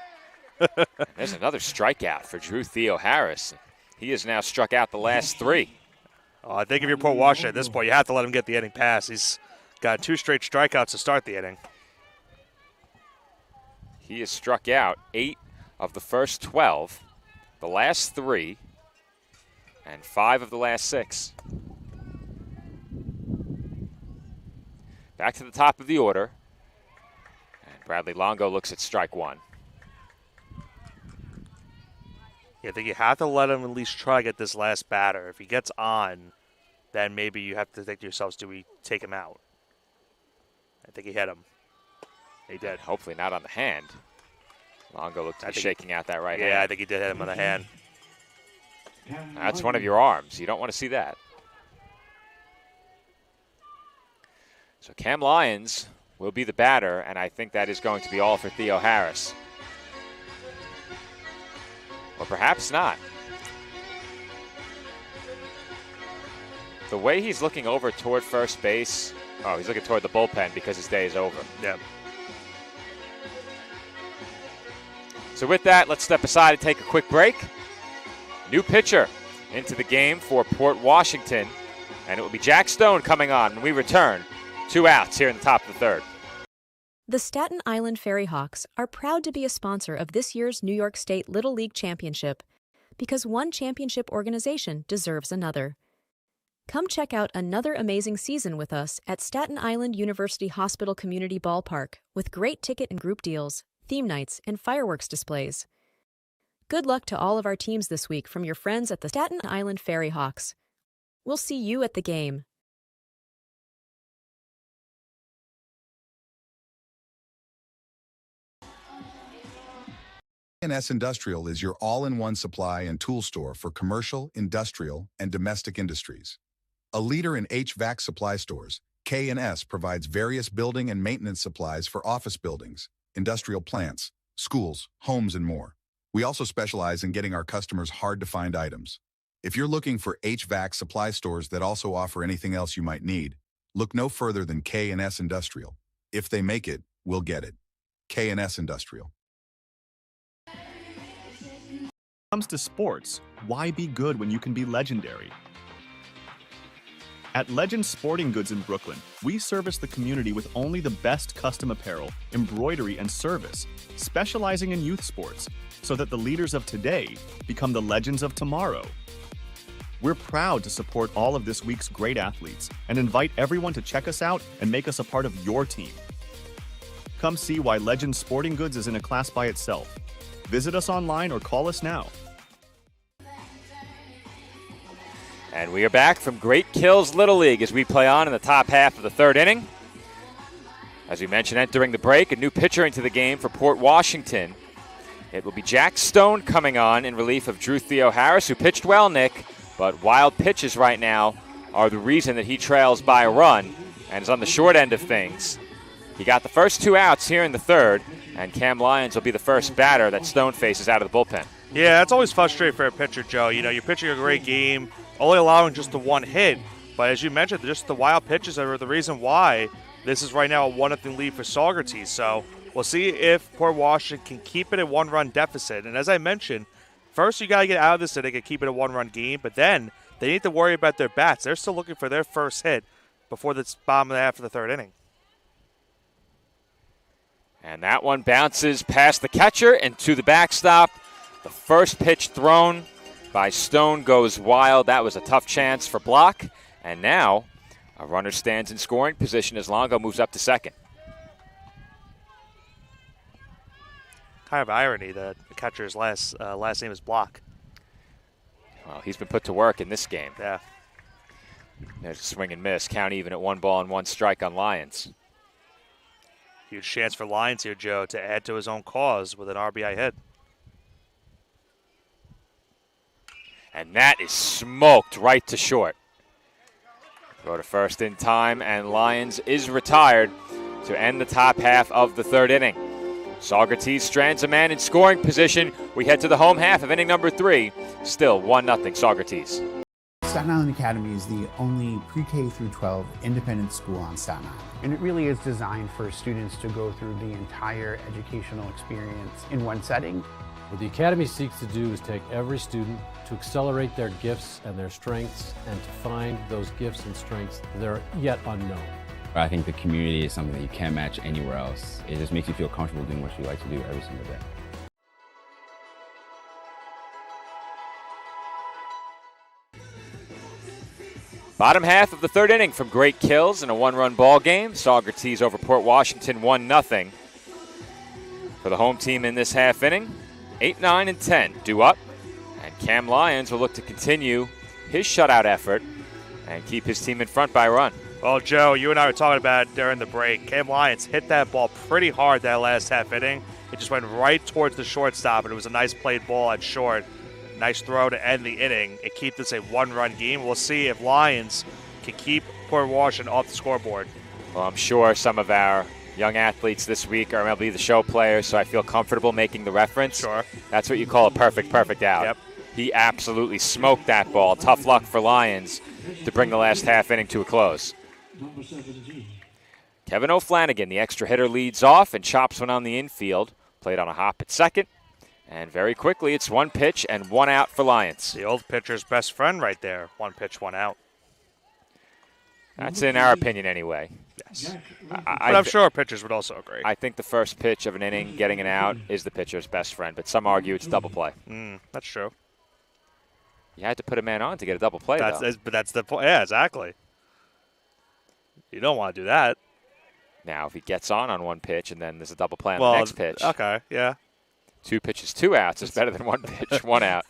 There's another strikeout for Drew Theo Harris. He has now struck out the last 3. I think if you're Port Washington at this point, you have to let him get the inning pass. He's got 2 straight strikeouts to start the inning. He has struck out 8 of the first 12, the last 3, and 5 of the last 6. Back to the top of the order. And Bradley Longo looks at strike 1. Yeah, I think you have to let him at least try to get this last batter. If he gets on, then maybe you have to think to yourselves, do we take him out? I think he hit him. He did. Hopefully not on the hand. Longo looked to be shaking out that right hand. Yeah, I think he did hit him on the hand. That's one of your arms. You don't want to see that. So Cam Lyons will be the batter, and I think that is going to be all for Theo Harris. Or perhaps not. The way he's looking over toward first base, he's looking toward the bullpen because his day is over. Yeah. So with that, let's step aside and take a quick break. New pitcher into the game for Port Washington, and it will be Jack Stone coming on when we return. 2 outs here in the top of the third. The Staten Island Ferry Hawks are proud to be a sponsor of this year's New York State Little League Championship because one championship organization deserves another. Come check out another amazing season with us at Staten Island University Hospital Community Ballpark with great ticket and group deals, theme nights, and fireworks displays. Good luck to all of our teams this week from your friends at the Staten Island Ferry Hawks. We'll see you at the game. NYS Industrial is your all-in-one supply and tool store for commercial, industrial, and domestic industries. A leader in HVAC supply stores, K&S provides various building and maintenance supplies for office buildings, industrial plants, schools, homes, and more. We also specialize in getting our customers hard-to-find items. If you're looking for HVAC supply stores that also offer anything else you might need, look no further than K&S Industrial. If they make it, we'll get it. K&S Industrial. When it comes to sports, why be good when you can be legendary? At Legend Sporting Goods in Brooklyn, we service the community with only the best custom apparel, embroidery, and service, specializing in youth sports, so that the leaders of today become the legends of tomorrow. We're proud to support all of this week's great athletes and invite everyone to check us out and make us a part of your team. Come see why Legend Sporting Goods is in a class by itself. Visit us online or call us now. And we are back from Great Kills Little League as we play on in the top half of the third inning. As we mentioned, entering the break, a new pitcher into the game for Port Washington. It will be Jack Stone coming on in relief of Drew Theo Harris, who pitched well, Nick, but wild pitches right now are the reason that he trails by a run and is on the short end of things. He got the first 2 outs here in the third, and Cam Lyons will be the first batter that Stone faces out of the bullpen. Yeah, it's always frustrating for a pitcher, Joe. You know, you're pitching a great game, only allowing just the 1 hit. But as you mentioned, just the wild pitches are the reason why this is right now a 1-0 lead for Saugerties. So We'll see if Port Washington can keep it a one-run deficit. And as I mentioned, first you got to get out of this so they can keep it a one-run game, but then they need to worry about their bats. They're still looking for their first hit before the bottom of the half of the third inning. And that one bounces past the catcher and to the backstop. The first pitch thrown by Stone goes wild. That was a tough chance for Block. And now a runner stands in scoring position as Longo moves up to second. Kind of irony that the catcher's last name is Block. Well, he's been put to work in this game. Yeah. There's a swing and miss. Count even at 1 ball and 1 strike on Lions. Huge chance for Lions here, Joe, to add to his own cause with an RBI hit. And that is smoked right to short. Go to first in time, and Lions is retired to end the top half of the third inning. Saugerties strands a man in scoring position. We head to the home half of inning number 3. Still 1-0 Saugerties. Staten Island Academy is the only pre-K through 12 independent school on Staten Island. And it really is designed for students to go through the entire educational experience in one setting. What the Academy seeks to do is take every student to accelerate their gifts and their strengths and to find those gifts and strengths that are yet unknown. I think the community is something that you can't match anywhere else. It just makes you feel comfortable doing what you like to do every single day. Bottom half of the third inning from great kills in a 1-run ball game. Saugerties over Port Washington 1-0. For the home team in this half inning, 8, 9, and 10 due up. And Cam Lyons will look to continue his shutout effort and keep his team in front by a run. Well, Joe, you and I were talking about it during the break. Cam Lyons hit that ball pretty hard that last half inning. It just went right towards the shortstop, and it was a nice played ball at short. Nice throw to end the inning and keep this a one-run game. We'll see if Lions can keep Port Washington off the scoreboard. Well, I'm sure some of our young athletes this week are going to be the show players, so I feel comfortable making the reference. Sure. That's what you call a perfect out. Yep. He absolutely smoked that ball. Tough luck for Lions to bring the last half inning to a close. Kevin O'Flanagan, the extra hitter, leads off and chops one on the infield. Played on a hop at second. And very quickly, it's 1 pitch and 1 out for Lions. The old pitcher's best friend right there. 1 pitch, 1 out. That's in our opinion anyway. Yes. But I'm sure pitchers would also agree. I think the first pitch of an inning, getting an out, is the pitcher's best friend. But some argue it's double play. That's true. You had to put a man on to get a double play, though. But that's the point. Yeah, exactly. You don't want to do that. Now, if he gets on 1 pitch and then there's a double play on the next pitch. Okay, yeah. 2 pitches, 2 outs is better than 1 pitch, 1 out.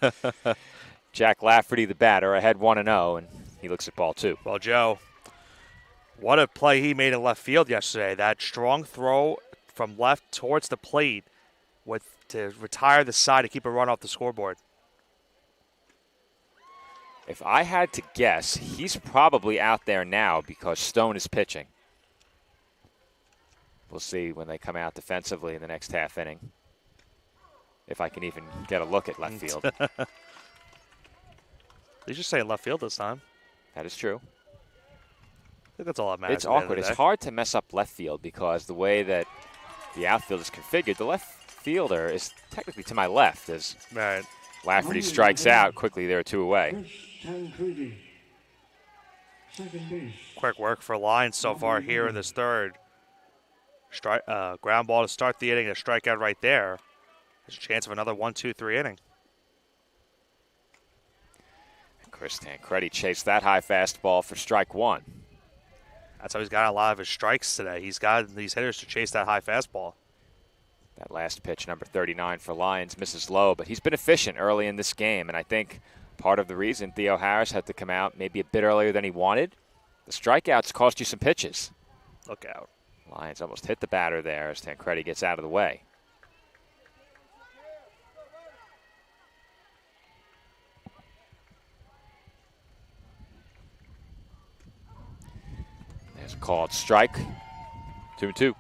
Jack Lafferty, the batter, ahead 1-0, and he looks at ball 2. Well, Joe, what a play he made in left field yesterday. That strong throw from left towards the plate to retire the side to keep a run off the scoreboard. If I had to guess, he's probably out there now because Stone is pitching. We'll see when they come out defensively in the next half inning. If I can even get a look at left field. They just say left field this time. That is true. I think that's all that matters. It's awkward. It's hard to mess up left field because the way that the outfield is configured, the left fielder is technically to my left as Lafferty strikes out. Quickly, there are 2 away. Quick work for Lions so far here in this third. Ground ball to start the inning, a strikeout right there. There's a chance of another 1-2-3 inning. Chris Tancredi chased that high fastball for strike 1. That's how he's got a lot of his strikes today. He's got these hitters to chase that high fastball. That last pitch, number 39 for Lions, misses low, but he's been efficient early in this game, and I think part of the reason Theo Harris had to come out maybe a bit earlier than he wanted, the strikeouts cost you some pitches. Look out. Lions almost hit the batter there as Tancredi gets out of the way. There's a called strike. 2-2.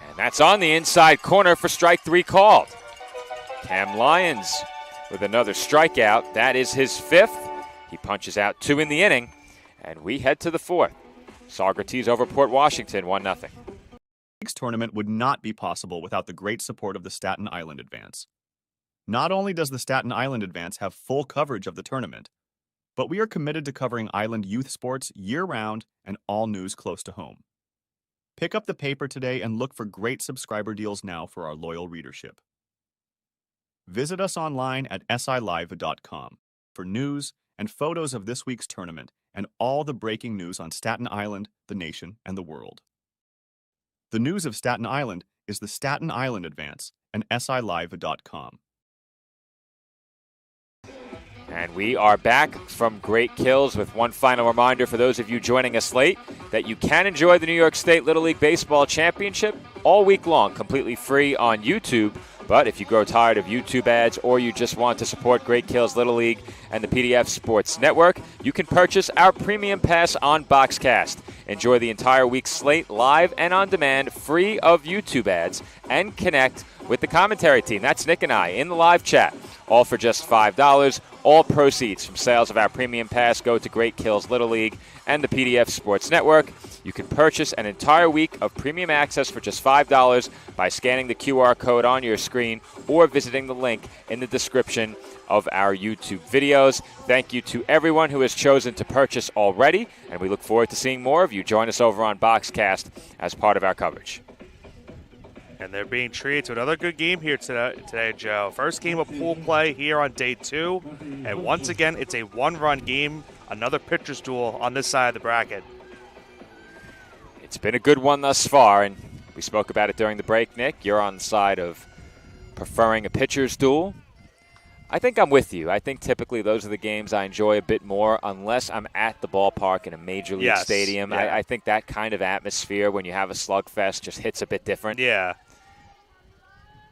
And that's on the inside corner for strike 3 called. Cam Lyons with another strikeout. That is his 5th. He punches out 2 in the inning, and we head to the 4th. Saugerties over Port Washington, 1-0. This tournament would not be possible without the great support of the Staten Island Advance. Not only does the Staten Island Advance have full coverage of the tournament, but we are committed to covering Island youth sports year-round and all news close to home. Pick up the paper today and look for great subscriber deals now for our loyal readership. Visit us online at silive.com for news and photos of this week's tournament and all the breaking news on Staten Island, the nation, and the world. The news of Staten Island is the Staten Island Advance and silive.com. And we are back from Great Kills with one final reminder for those of you joining us late that you can enjoy the New York State Little League Baseball Championship all week long, completely free on YouTube. But if you grow tired of YouTube ads or you just want to support Great Kills Little League and the PDF Sports Network, you can purchase our premium pass on Boxcast. Enjoy the entire week's slate live and on demand, free of YouTube ads, and connect with the commentary team. That's Nick and I in the live chat, all for just $5. All proceeds from sales of our premium pass go to Great Kills Little League and the PDF Sports Network. You can purchase an entire week of premium access for just $5 by scanning the QR code on your screen or visiting the link in the description of our YouTube videos. Thank you to everyone who has chosen to purchase already, and we look forward to seeing more of you join us over on Boxcast as part of our coverage. And they're being treated to another good game here today, Joe. First game of pool play here on day 2. And once again, it's a one-run game, another pitcher's duel on this side of the bracket. It's been a good one thus far, and we spoke about it during the break, Nick. You're on the side of preferring a pitcher's duel. I think I'm with you. I think typically those are the games I enjoy a bit more unless I'm at the ballpark in a major league stadium. Yeah. I think that kind of atmosphere when you have a slugfest just hits a bit different. Yeah.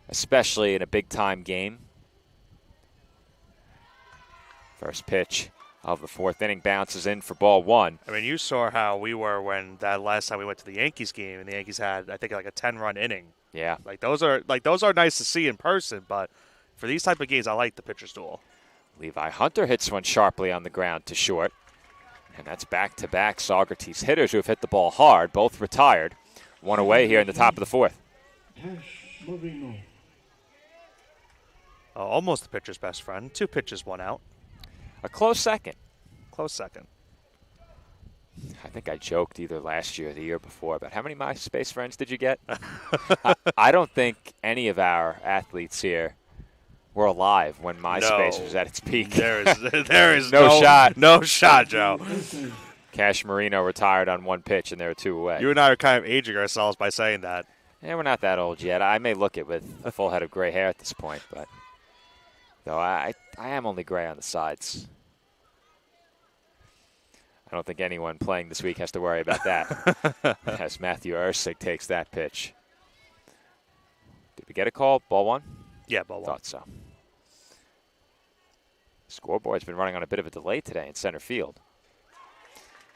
Especially in a big-time game. First pitch of the 4th inning bounces in for ball 1. I mean, you saw how we were when that last time we went to the Yankees game, and the Yankees had, I think, like a 10-run inning. Yeah. Those are nice to see in person, but for these type of games, I like the pitcher's duel. Levi Hunter hits one sharply on the ground to short. And that's back-to-back Saugerties hitters who have hit the ball hard, both retired. One away here in the top of the 4th. Almost the pitcher's best friend. 2 pitches, 1 out. A close second. Close second. I think I joked either last year or the year before about how many MySpace friends did you get? I don't think any of our athletes here were alive when MySpace was at its peak. There is no shot. No shot, Joe. Cash Marino retired on 1 pitch, and there are 2 away. You and I are kind of aging ourselves by saying that. Yeah, we're not that old yet. I may look it with a full head of gray hair at this point, but though I am only gray on the sides. I don't think anyone playing this week has to worry about that as Matthew Ursig takes that pitch. Did we get a call? Ball 1? Yeah, ball 1. Thought so. Scoreboard's been running on a bit of a delay today in center field,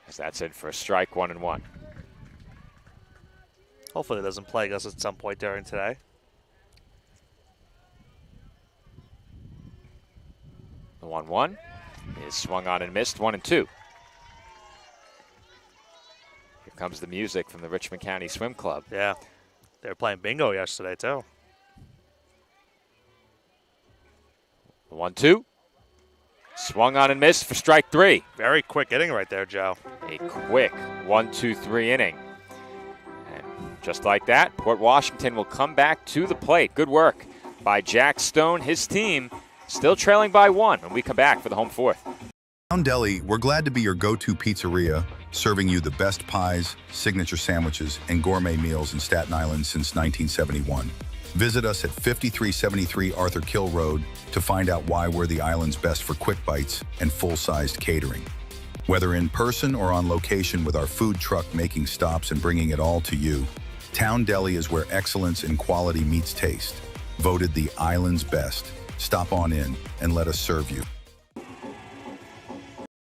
as that's in for a strike, 1-1. Hopefully it doesn't plague us at some point during today. The 1-1 is swung on and missed, 1-2. Here comes the music from the Richmond County Swim Club. Yeah, they were playing bingo yesterday too. The 1-2. Swung on and missed for strike 3. Very quick inning right there, Joe. A quick 1-2-3 inning. And just like that, Port Washington will come back to the plate. Good work by Jack Stone. His team still trailing by 1 when we come back for the home 4th. Town Deli, we're glad to be your go-to pizzeria, serving you the best pies, signature sandwiches, and gourmet meals in Staten Island since 1971. Visit us at 5373 Arthur Kill Road to find out why we're the island's best for quick bites and full-sized catering. Whether in person or on location with our food truck making stops and bringing it all to you, Town Deli is where excellence in quality meets taste. Voted the island's best. Stop on in and let us serve you.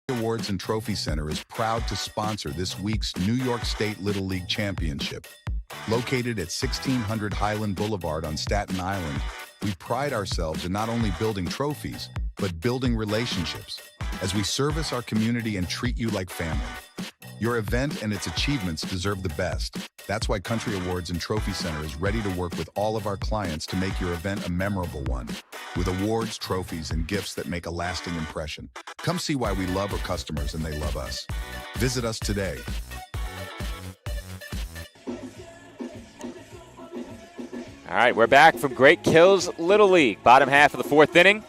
Awards and Trophy Center is proud to sponsor this week's New York State Little League Championship. Located at 1600 Highland Boulevard on Staten Island, we pride ourselves in not only building trophies, but building relationships. as we service our community and treat you like family. Your event and its achievements deserve the best. That's why Country Awards and Trophy Center is ready to work with all of our clients to make your event a memorable one, with awards, trophies, and gifts that make a lasting impression. Come see why we love our customers and they love us. Visit us today. All right, we're back from Great Kills Little League. Bottom half of the fourth inning.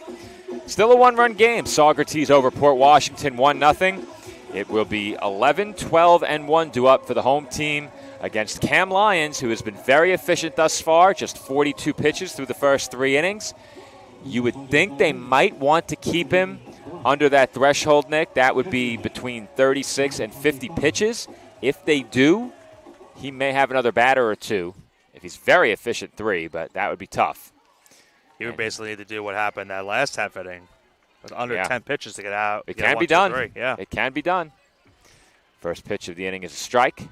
Still a one-run game. Saugerties over Port Washington 1-0. It will be 11, 12, and 1 due up for the home team against Cam Lyons, who has been very efficient thus far, just 42 pitches through the first 3 innings. You would think they might want to keep him under that threshold, Nick. That would be between 36 and 50 pitches. If they do, he may have another batter or two. If he's very efficient, 3, but that would be tough. You would basically need to do what happened that last half inning. With under 10 pitches to get out. It can be done. Yeah. It can be done. First pitch of the inning is a strike.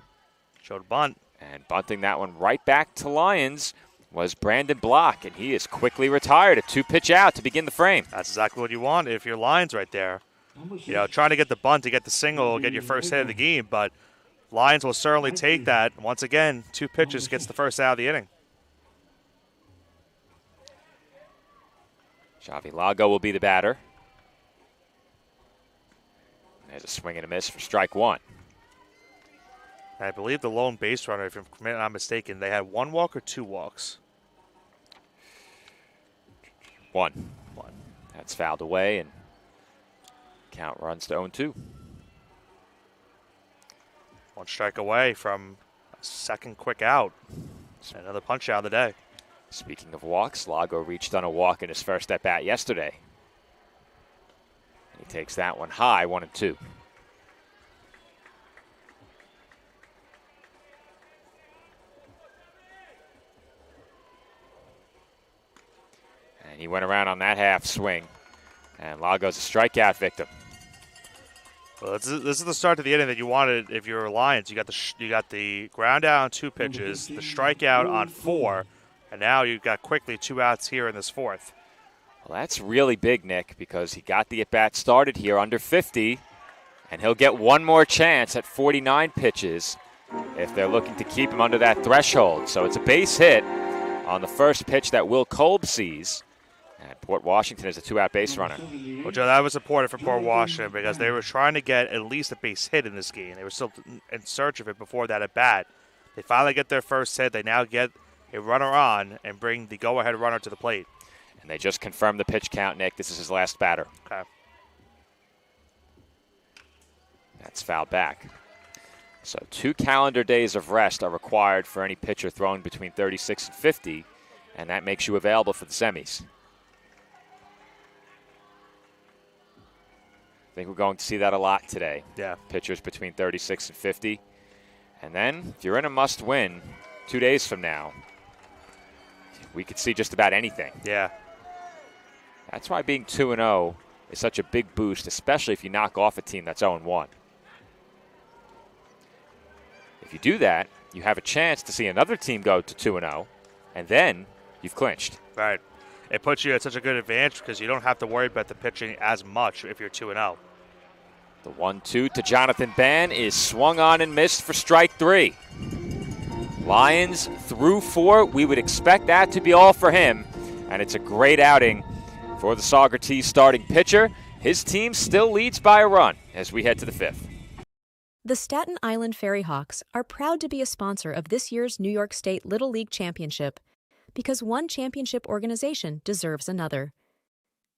Showed a bunt. And bunting that one right back to Lyons was Brandon Block, and he is quickly retired. A 2-pitch out to begin the frame. That's exactly what you want if you're Lyons right there. You know, trying to get the bunt to get the single, get your first hit of the game, but Lyons will certainly take that. Once again, 2 pitches gets the first out of the inning. Xavi Lago will be the batter. There's a swing and a miss for strike 1. I believe the lone base runner, if I'm not mistaken, they had 1 walk or 2 walks? 1. That's fouled away, and count runs to 0-2. 1 strike away from a second quick out. Another punch out of the day. Speaking of walks, Lago reached on a walk in his first at-bat yesterday. He takes that one high, 1-2. And he went around on that half swing. And Lago's a strikeout victim. Well, this is the start of the inning that you wanted if you're Lions. You got the ground out on 2 pitches, the strikeout on 4, and now you've got quickly 2 outs here in this 4th. Well, that's really big, Nick, because he got the at-bat started here under 50, and he'll get one more chance at 49 pitches if they're looking to keep him under that threshold. So it's a base hit on the first pitch that Will Kolb sees, and Port Washington is a 2-out base runner. Well, Joe, that was important for Port Washington because they were trying to get at least a base hit in this game. They were still in search of it before that at-bat. They finally get their first hit. They now get a runner on and bring the go-ahead runner to the plate. And they just confirmed the pitch count, Nick. This is his last batter. Okay. That's fouled back. So 2 calendar days of rest are required for any pitcher thrown between 36 and 50, and that makes you available for the semis. I think we're going to see that a lot today. Yeah. Pitchers between 36 and 50. And then, if you're in a must-win 2 days from now, we could see just about anything. Yeah. That's why being 2-0 is such a big boost, especially if you knock off a team that's 0-1. If you do that, you have a chance to see another team go to 2-0, and then you've clinched. Right. It puts you at such a good advantage because you don't have to worry about the pitching as much if you're 2-0. The 1-2 to Jonathan Bann is swung on and missed for strike 3. Lions through 4. We would expect that to be all for him, and it's a great outing for the Saugerties starting pitcher. His team still leads by a run as we head to the 5th. The Staten Island Ferry Hawks are proud to be a sponsor of this year's New York State Little League Championship because one championship organization deserves another.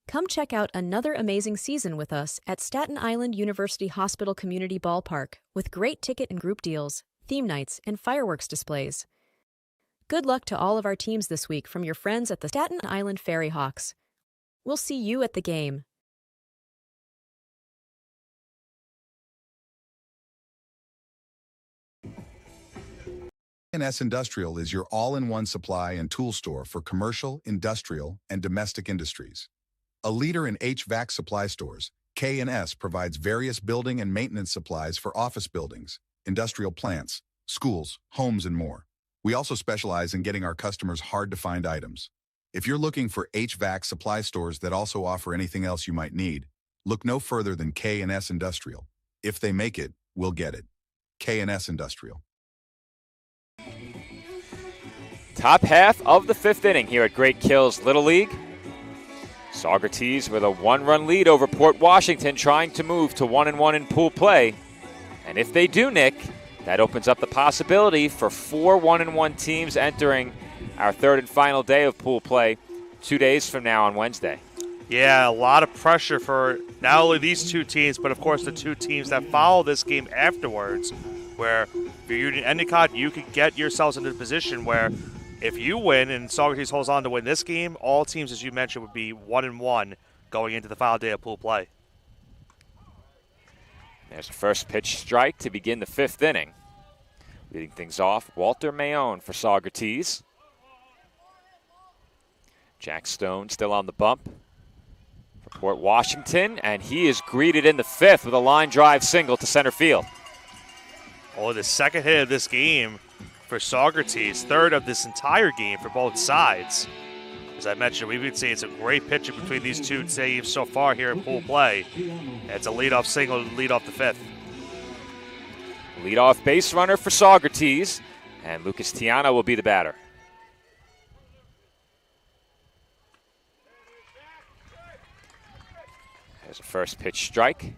Come check out another amazing season with us at Staten Island University Hospital Community Ballpark with great ticket and group deals, theme nights, and fireworks displays. Good luck to all of our teams this week from your friends at the Staten Island Ferry Hawks. We'll see you at the game. NYS Industrial is your all-in-one supply and tool store for commercial, industrial, and domestic industries. A leader in HVAC supply stores, K&S provides various building and maintenance supplies for office buildings, industrial plants, schools, homes, and more. We also specialize in getting our customers hard-to-find items. If you're looking for HVAC supply stores that also offer anything else you might need, Look no further than K&S Industrial. If they make it, we'll get it. K&S Industrial. Top half of the 5th inning here at Great Kills Little League. Saugerties with a 1-run lead over Port Washington, trying to move to 1-1 in pool play. And if they do, Nick, that opens up the possibility for 4 1-1 teams entering our 3rd and final day of pool play 2 days from now on Wednesday. Yeah, a lot of pressure for not only these 2 teams, but of course the 2 teams that follow this game afterwards, where if you're Union Endicott, you could get yourselves into a position where if you win and Saugerties holds on to win this game, all teams, as you mentioned, would be 1-1 going into the final day of pool play. There's a first pitch strike to begin the 5th inning. Leading things off, Walter Mayone for Saugerties. Jack Stone still on the bump for Port Washington, and he is greeted in the 5th with a line drive single to center field. Oh, the second hit of this game for Saugerties, 3rd of this entire game for both sides. As I mentioned, we've been seeing some great pitching between these 2 teams so far here in pool play. It's a leadoff single to lead off the 5th. Leadoff base runner for Saugerties, and Lucas Tiana will be the batter. There's a first pitch strike.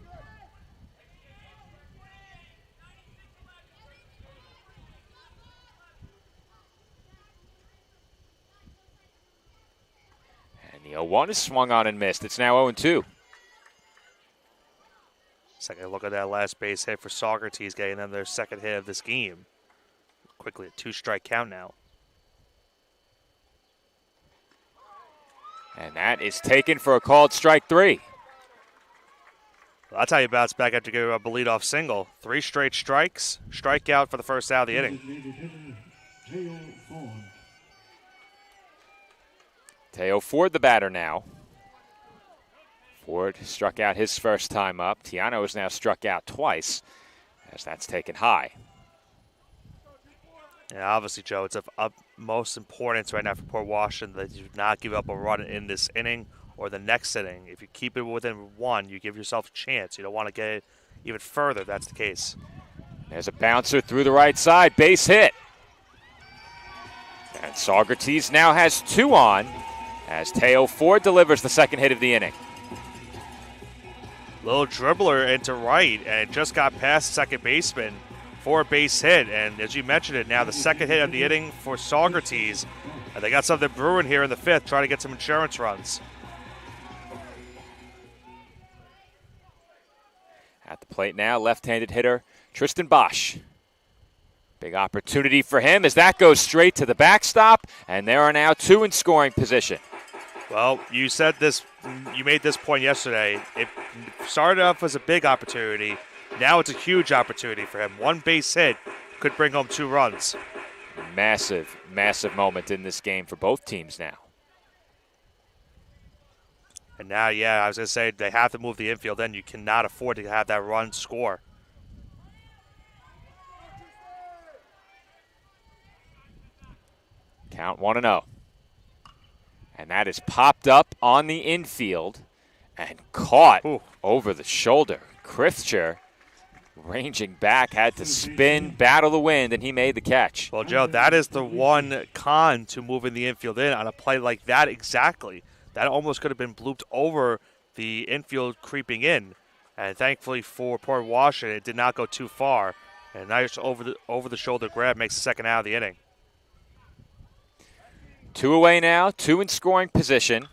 The 0-1 is swung on and missed. It's now 0-2. Second look at that last base hit for Saugerties, getting them their second hit of this game. Quickly a 2-strike count now. And that is taken for a called strike 3. Well, that's how you bounce back after giving up a leadoff single. 3 straight strikes, strikeout for the first out of the inning. Teo Ford the batter now. Ford struck out his first time up. Tiano has now struck out twice, as that's taken high. Yeah, obviously, Joe, it's of utmost importance right now for Port Washington that you do not give up a run in this inning or the next inning. If you keep it within 1, you give yourself a chance. You don't want to get it even further if that's the case. There's a bouncer through the right side, base hit. And Saugerties now has 2 on, as Teo Ford delivers the second hit of the inning. Little dribbler into right, and it just got past second baseman for a base hit. And as you mentioned it, now the second hit of the inning for Saugerties. And they got something brewing here in the 5th, trying to get some insurance runs. At the plate now, left-handed hitter Tristan Bosch. Big opportunity for him as that goes straight to the backstop, and there are now 2 in scoring position. Well, you said this, you made this point yesterday. It started off as a big opportunity. Now it's a huge opportunity for him. 1 base hit could bring home 2 runs. Massive, massive moment in this game for both teams now. And now, yeah, I was going to say they have to move the infield in. You cannot afford to have that run score. Count 1-0. And that is popped up on the infield and caught over the shoulder. Krifcher, ranging back, had to spin, battle the wind, and he made the catch. Well, Joe, that is the one con to moving the infield in on a play like that exactly. That almost could have been blooped over the infield creeping in. And thankfully for Port Washington, it did not go too far. And a nice over-the-shoulder grab makes the second out of the inning. 2 away now, 2 in scoring position.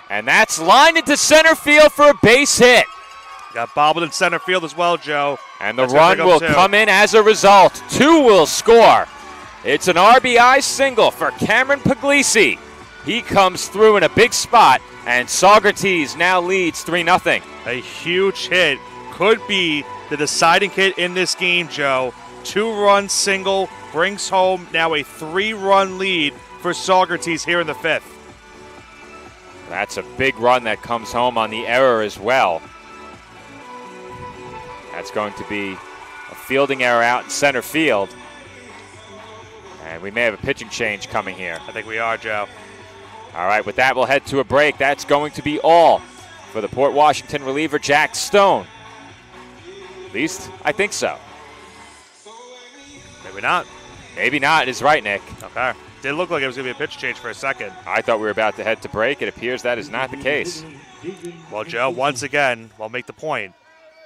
And that's lined into center field for a base hit. Got bobbled in center field as well, Joe. And the run will come in as a result. 2 will score. It's an RBI single for Cameron Puglisi. He comes through in a big spot, and Saugerties now leads 3-0. A huge hit. Could be the deciding hit in this game, Joe. 2-run single brings home now a 3-run lead for Saugerties here in the 5th. That's a big run that comes home on the error as well. That's going to be a fielding error out in center field. And we may have a pitching change coming here. I think we are, Joe. All right, with that, we'll head to a break. That's going to be all for the Port Washington reliever, Jack Stone. At least, I think so. Maybe not. Maybe not is right, Nick. Okay. Did look like it was going to be a pitch change for a second. I thought we were about to head to break. It appears that is not the case. Well, Joe, once again, I'll make the point.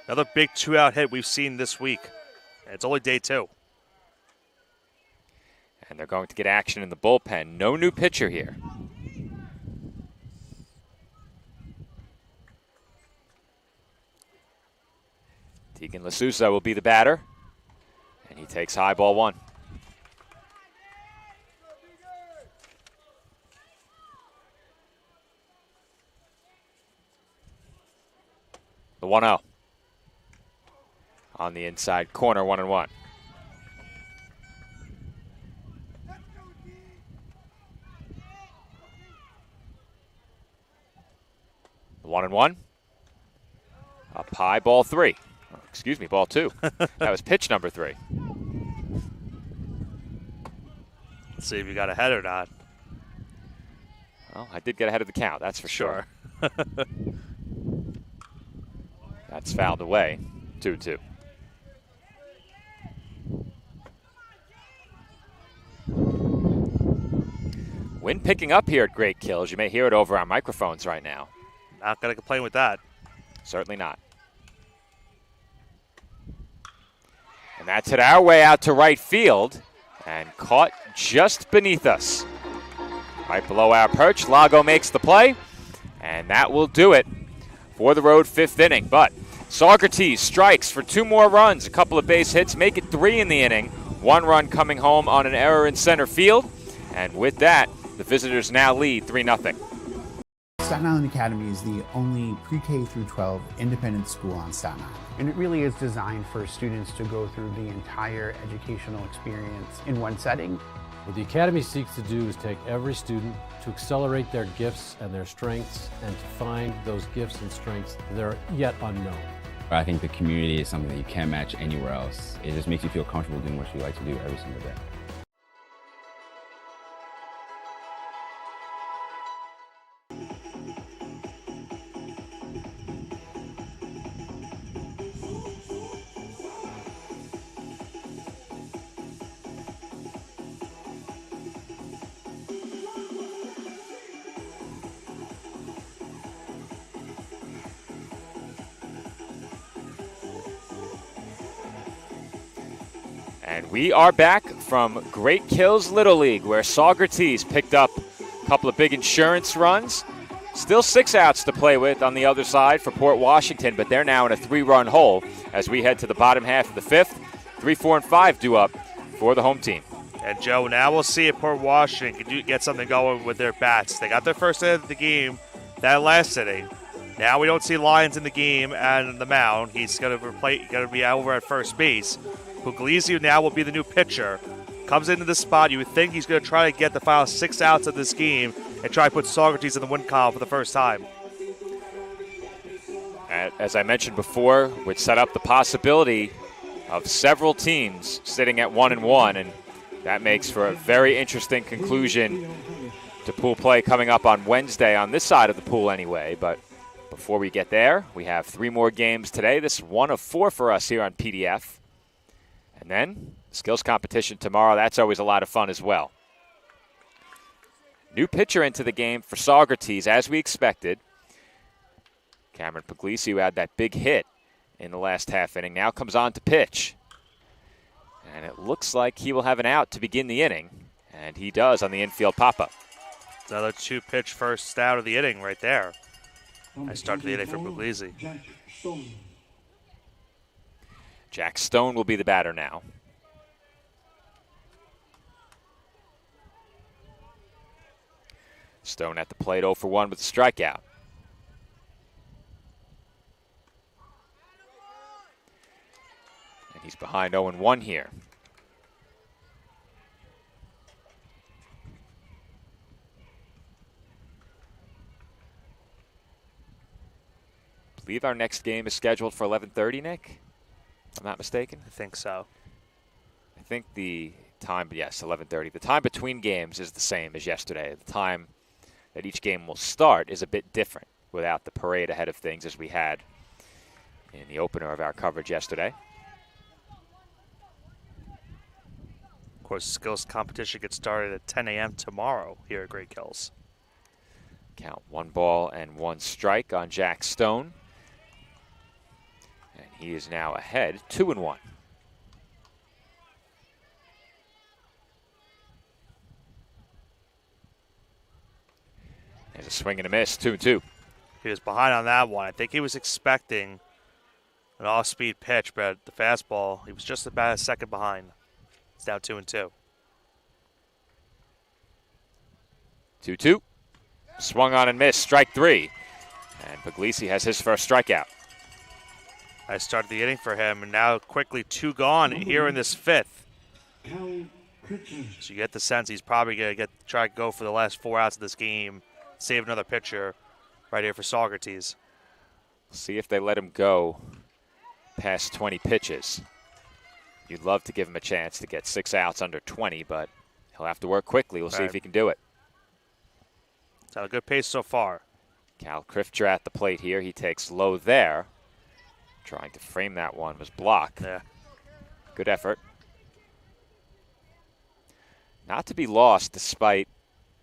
Another big two-out hit we've seen this week. And it's only day 2. And they're going to get action in the bullpen. No new pitcher here. Tegan Lasusa will be the batter. And he takes high ball 1. The 1-0. On the inside corner, 1-1. The 1-1. Up high, ball 3. Oh, excuse me, ball 2. That was pitch number 3. Let's see if you got ahead or not. Well, I did get ahead of the count, that's for sure. That's fouled away. 2-2. Wind picking up here at Great Kills. You may hear it over our microphones right now. Not going to complain with that. Certainly not. And that's hit our way out to right field and caught just beneath us. Right below our perch, Lago makes the play, and that will do it for the road 5th inning. But Saugerties strikes for 2 more runs, a couple of base hits, make it 3 in the inning. 1 run coming home on an error in center field. And with that, the visitors now lead 3-0. Staten Island Academy is the only pre-K through 12 independent school on Staten Island. And it really is designed for students to go through the entire educational experience in one setting. What the Academy seeks to do is take every student to accelerate their gifts and their strengths and to find those gifts and strengths that are yet unknown. I think the community is something that you can't match anywhere else. It just makes you feel comfortable doing what you like to do every single day. And we are back from Great Kills Little League, where Saugerties picked up a couple of big insurance runs. Still 6 outs to play with on the other side for Port Washington, but they're now in a 3-run hole as we head to the bottom half of the 5th. 3, 4, and 5 due up for the home team. And, Joe, now we'll see if Port Washington can get something going with their bats. They got their first hit of the game that last inning. Now we don't see Lyons in the game and the mound. He's going to be over at first base. Puglisi now will be the new pitcher. Comes into the spot. You would think he's going to try to get the final 6 outs of this game and try to put Saugerties in the win column for the first time. As I mentioned before, which set up the possibility of several teams sitting at 1-1, and that makes for a very interesting conclusion to pool play coming up on Wednesday on this side of the pool anyway. But before we get there, we have 3 more games today. This is 1 of 4 for us here on PDF. And then skills competition tomorrow. That's always a lot of fun as well. New pitcher into the game for Saugerties, as we expected. Cameron Puglisi, who had that big hit in the last half inning, now comes on to pitch. And it looks like he will have an out to begin the inning. And he does on the infield pop-up. Another 2-pitch first out of the inning right there. I started the inning for Puglisi. Jack Stone will be the batter now. Stone at the plate 0 for 1 with a strikeout. And he's behind 0-1 here. I believe our next game is scheduled for 11:30, Nick? If I'm not mistaken. I think so. I think the time, yes, 11:30. The time between games is the same as yesterday. The time that each game will start is a bit different. without the parade ahead of things as we had in the opener of our coverage yesterday. Of course, skills competition gets started at 10 a.m. tomorrow here at Great Kills. Count 1 ball and 1 strike on Jack Stone. And he is now ahead 2-1. There's a swing and a miss, 2-2. He was behind on that one. I think he was expecting an off-speed pitch, but the fastball, he was just about a second behind. It's now 2-2. 2-2. Swung on and missed, strike 3. And Puglisi has his first strikeout. I started the inning for him, and now quickly 2 gone here in this 5th. So you get the sense he's probably going to try to go for the last 4 outs of this game, save another pitcher right here for Saugerties. See if they let him go past 20 pitches. You'd love to give him a chance to get 6 outs under 20, but he'll have to work quickly. We'll see if he can do it. It's at a good pace so far. Cal Crifter at the plate here. He takes low there. Trying to frame that one was blocked. Yeah. Good effort. Not to be lost despite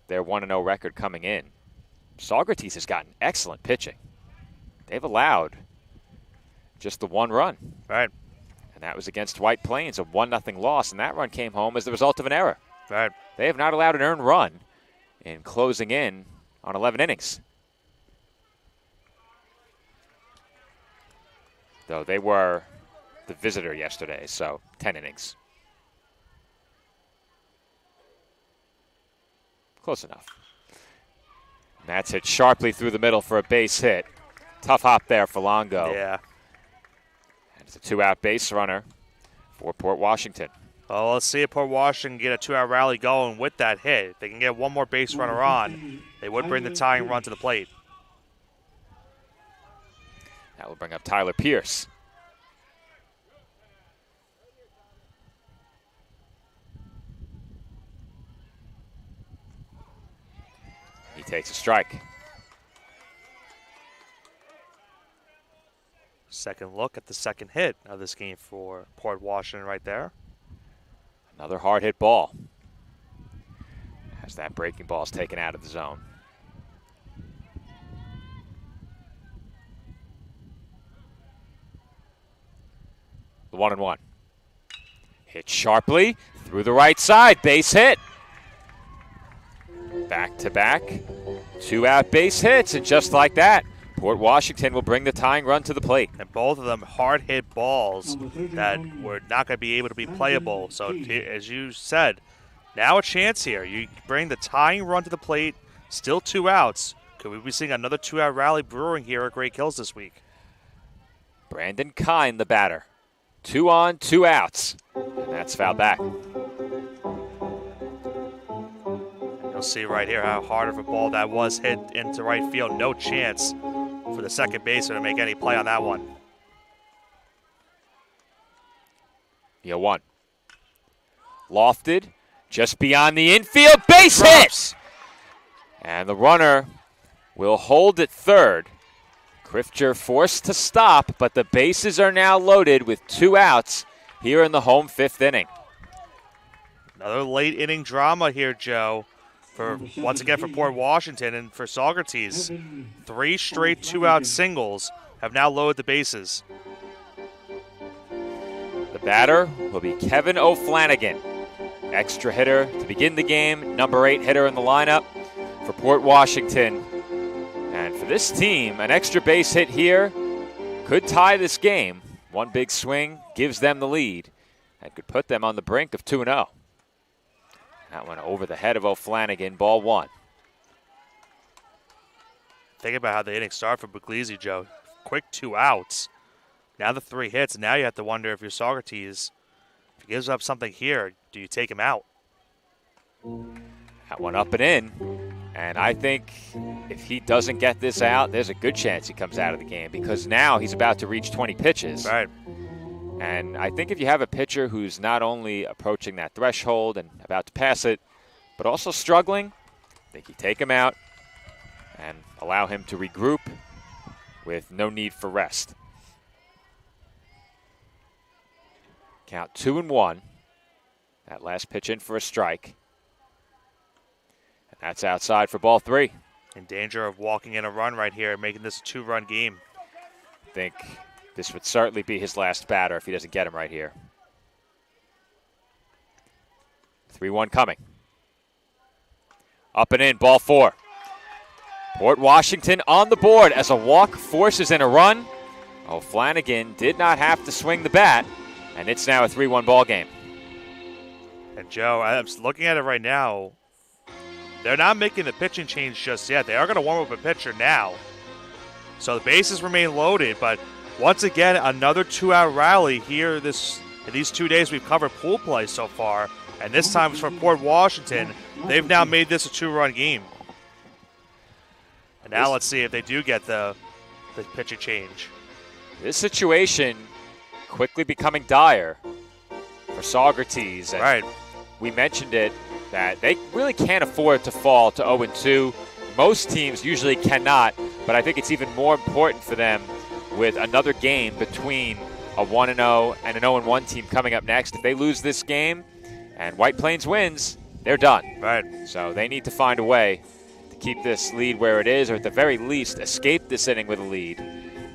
their 1-0 record coming in. Saugerties has gotten excellent pitching. They've allowed just the 1 run. Right. And that was against White Plains, a 1-0 loss, and that run came home as the result of an error. Right. They have not allowed an earned run in closing in on 11 innings. Though they were the visitor yesterday, so 10 innings. Close enough. And that's hit sharply through the middle for a base hit. Tough hop there for Longo. Yeah. And it's a 2-out base runner for Port Washington. Well, let's see if Port Washington get a 2-out rally going with that hit. If they can get one more base runner on, they would bring the tying run to the plate. That will bring up Tyler Pierce. He takes a strike. Second look at the second hit of this game for Port Washington right there. Another hard hit ball. As that breaking ball is taken out of the zone. The 1-1. Hit sharply through the right side. Base hit. Back-to-back. 2-out base hits, and just like that, Port Washington will bring the tying run to the plate. And both of them hard hit balls that were not going to be able to be playable. So as you said, now a chance here. You bring the tying run to the plate, still 2 outs. Could we be seeing another 2-out rally brewing here at Great Kills this week? Brandon Kine, the batter. 2 on, 2 outs. And that's fouled back. You'll see right here how hard of a ball that was hit into right field. No chance for the second baseman to make any play on that one. 0-1. Lofted just beyond the infield. Base hit! And the runner will hold at third. Crifter forced to stop, but the bases are now loaded with 2 outs here in the home 5th inning. Another late inning drama here, Joe, for once again for Port Washington and for Saugerties. 3 straight 2-out singles have now loaded the bases. The batter will be Kevin O'Flanagan. Extra hitter to begin the game, number 8 hitter in the lineup for Port Washington. And for this team, an extra base hit here could tie this game. One big swing gives them the lead and could put them on the brink of 2-0. That went over the head of O'Flanagan, ball 1. Think about how the inning started for Puglisi, Joe. Quick 2 outs. Now the 3 hits. Now you have to wonder if you're Saugerties, if he gives up something here, do you take him out? That one up and in. And I think if he doesn't get this out, there's a good chance he comes out of the game because now he's about to reach 20 pitches. Right. And I think if you have a pitcher who's not only approaching that threshold and about to pass it, but also struggling, I think you take him out and allow him to regroup with no need for rest. Count 2-1. That last pitch in for a strike. And that's outside for ball 3. In danger of walking in a run right here and making this a 2-run game. I think this would certainly be his last batter if he doesn't get him right here. 3-1 coming. Up and in, ball 4. Port Washington on the board as a walk forces in a run. O'Flanagan did not have to swing the bat, and it's now a 3-1 ball game. And Joe, I'm looking at it right now. They're not making the pitching change just yet. They are going to warm up a pitcher now. So the bases remain loaded, but once again, another 2-out rally here in these 2 days we've covered pool play so far. And this time it's for Port Washington. They've now made this a 2-run game. And now let's see if they do get the pitching change. This situation quickly becoming dire for Saugerties. And right. We mentioned it, that they really can't afford to fall to 0-2. Most teams usually cannot, but I think it's even more important for them with another game between a 1-0 and an 0-1 team coming up next. If they lose this game and White Plains wins, they're done. Right. So they need to find a way to keep this lead where it is, or at the very least escape this inning with a lead.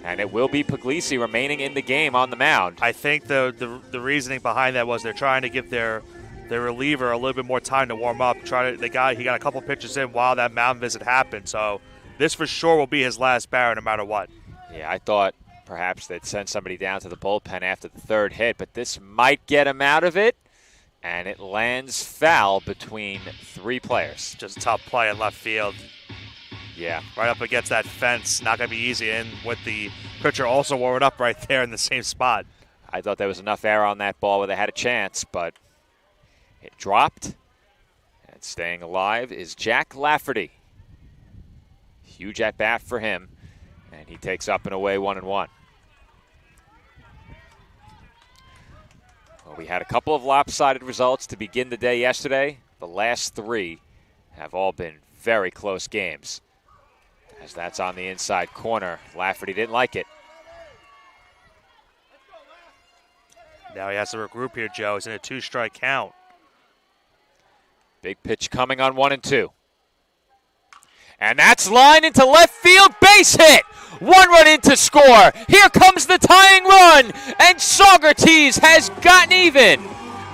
And it will be Puglisi remaining in the game on the mound. I think the reasoning behind that was they're trying to give their reliever a little bit more time to warm up. He got a couple pitches in while that mound visit happened. So this for sure will be his last batter no matter what. Yeah, I thought perhaps they'd send somebody down to the bullpen after the third hit, but this might get him out of it. And it lands foul between 3 players. Just a tough play in left field. Yeah. Right up against that fence. Not going to be easy. And with the pitcher also warming up right there in the same spot. I thought there was enough air on that ball where they had a chance, but it dropped. And staying alive is Jack Lafferty. Huge at bat for him. And he takes up and away 1-1. Well, we had a couple of lopsided results to begin the day yesterday. The last 3 have all been very close games. As that's on the inside corner. Lafferty didn't like it. Now he has to regroup here, Joe. He's in a 2-strike count. Big pitch coming on 1-2. And that's line into left field, base hit. 1 run in to score. Here comes the tying run, and Saugerties has gotten even.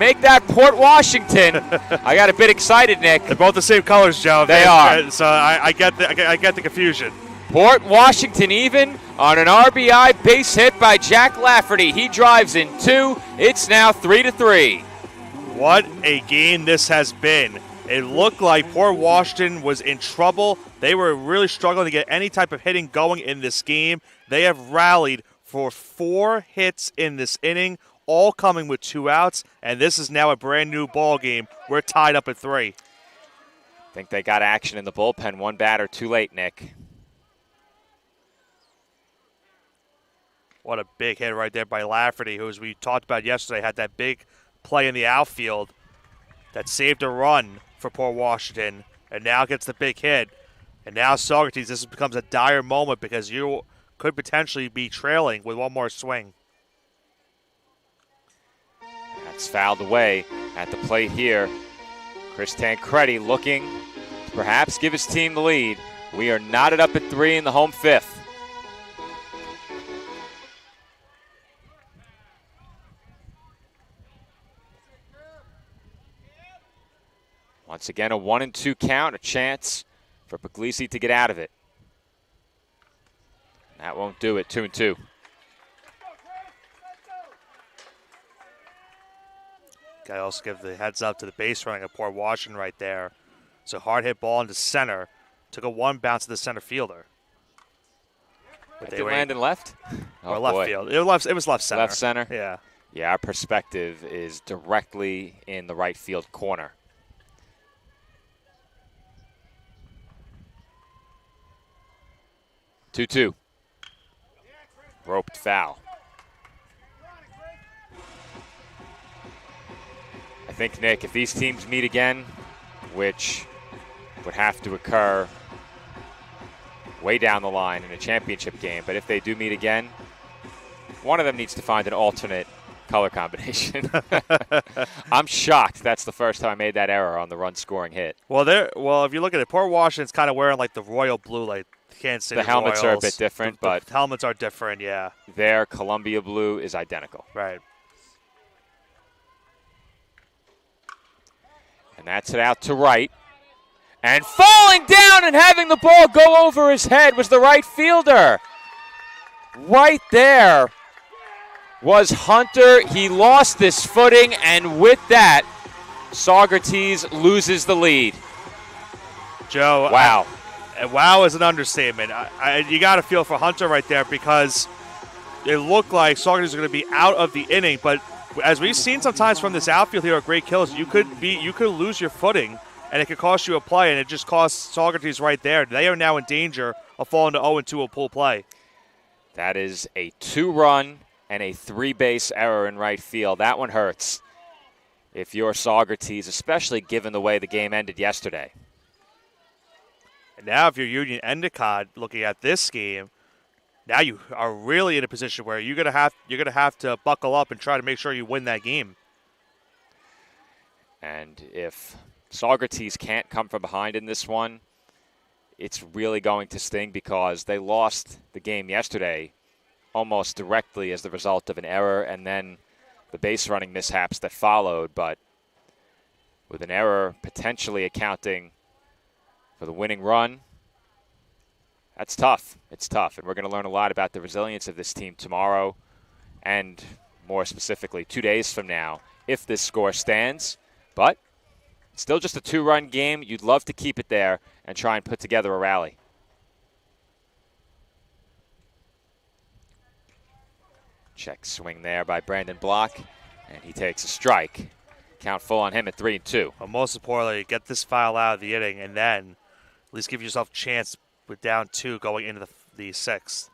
Make that Port Washington. I got a bit excited, Nick. They're both the same colors, Joe. They are. So I get the confusion. Port Washington even on an RBI base hit by Jack Lafferty. He drives in 2. It's now 3-3. What a game this has been. It looked like Port Washington was in trouble. They were really struggling to get any type of hitting going in this game. They have rallied for 4 hits in this inning, all coming with 2 outs, and this is now a brand new ball game. We're tied up at 3. I think they got action in the bullpen. 1 batter too late, Nick. What a big hit right there by Lafferty, who, as we talked about yesterday, had that big play in the outfield that saved a run for Port Washington, and now gets the big hit. And now Saugerties, this becomes a dire moment because you could potentially be trailing with 1 more swing. That's fouled away at the plate here. Chris Tancredi looking to perhaps give his team the lead. We are knotted up at 3 in the home 5th. Once again, a 1-2 count, a chance for Puglisi to get out of it. That won't do it, 2-2. Got to also give the heads up to the base running of Port Washington right there. It's a hard hit ball into center. Took a 1 bounce to the center fielder. Did it land in left? Or left field. It was left center. Left center? Yeah. Yeah, our perspective is directly in the right field corner. Two. Roped foul. I think, Nick, if these teams meet again, which would have to occur way down the line in a championship game. But if they do meet again, one of them needs to find an alternate color combination. I'm shocked that's the first time I made that error on the run scoring hit. Well, if you look at it, Port Washington's kind of wearing like the royal blue, like Kansas City The helmets Royals. are a bit different, but the helmets are different, yeah. Their Columbia blue is identical. Right. And that's it out to right. And falling down and having the ball go over his head was the right fielder. Right there was Hunter. He lost this footing, and with that, Saugerties loses the lead. Joe. Wow. Wow is an understatement. You got to feel for Hunter right there because it looked like Saugerties are going to be out of the inning, but as we've seen sometimes from this outfield here at Great Kills, you could lose your footing, and it could cost you a play, and it just cost Saugerties right there. They are now in danger of falling to 0-2 a pool play. That is a 2-run and a 3-base error in right field. That one hurts if you're Saugerties, especially given the way the game ended yesterday. And now if you're Union Endicott looking at this game, now you are really in a position where you're gonna have to buckle up and try to make sure you win that game. And if Saugerties can't come from behind in this one, it's really going to sting because they lost the game yesterday almost directly as the result of an error and then the base running mishaps that followed. But with an error potentially accounting for the winning run, that's tough. It's tough, and we're going to learn a lot about the resilience of this team tomorrow and more specifically 2 days from now if this score stands. But still just a 2-run game. You'd love to keep it there and try and put together a rally. Check swing there by Brandon Block, and he takes a strike. Count full on him at 3-2. But most importantly, get this foul out of the inning and then at least give yourself a chance with down 2 going into the 6th.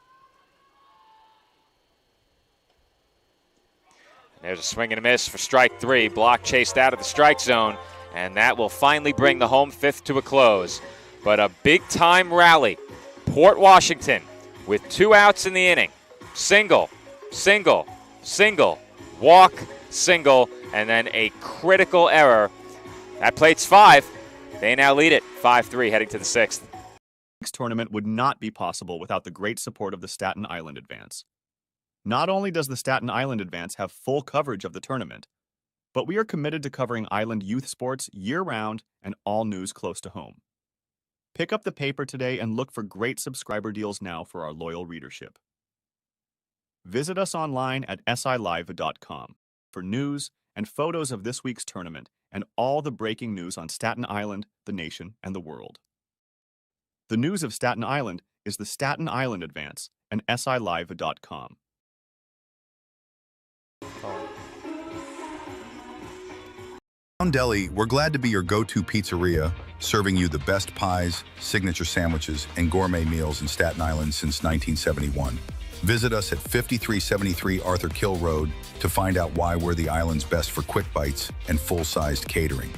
And there's a swing and a miss for strike 3. Block chased out of the strike zone, and that will finally bring the home 5th to a close. But a big-time rally. Port Washington with 2 outs in the inning. Single, single, single, walk, single, and then a critical error. That plate's 5. They now lead it 5-3 heading to the 6th. This tournament would not be possible without the great support of the Staten Island Advance. Not only does the Staten Island Advance have full coverage of the tournament, but we are committed to covering Island youth sports year-round and all news close to home. Pick up the paper today and look for great subscriber deals now for our loyal readership. Visit us online at silive.com for news and photos of this week's tournament and all the breaking news on Staten Island, the nation, and the world. The news of Staten Island is the Staten Island Advance and silive.com. Town Deli, we're glad to be your go-to pizzeria, serving you the best pies, signature sandwiches, and gourmet meals in Staten Island since 1971. Visit us at 5373 Arthur Kill Road to find out why we're the island's best for quick bites and full-sized catering.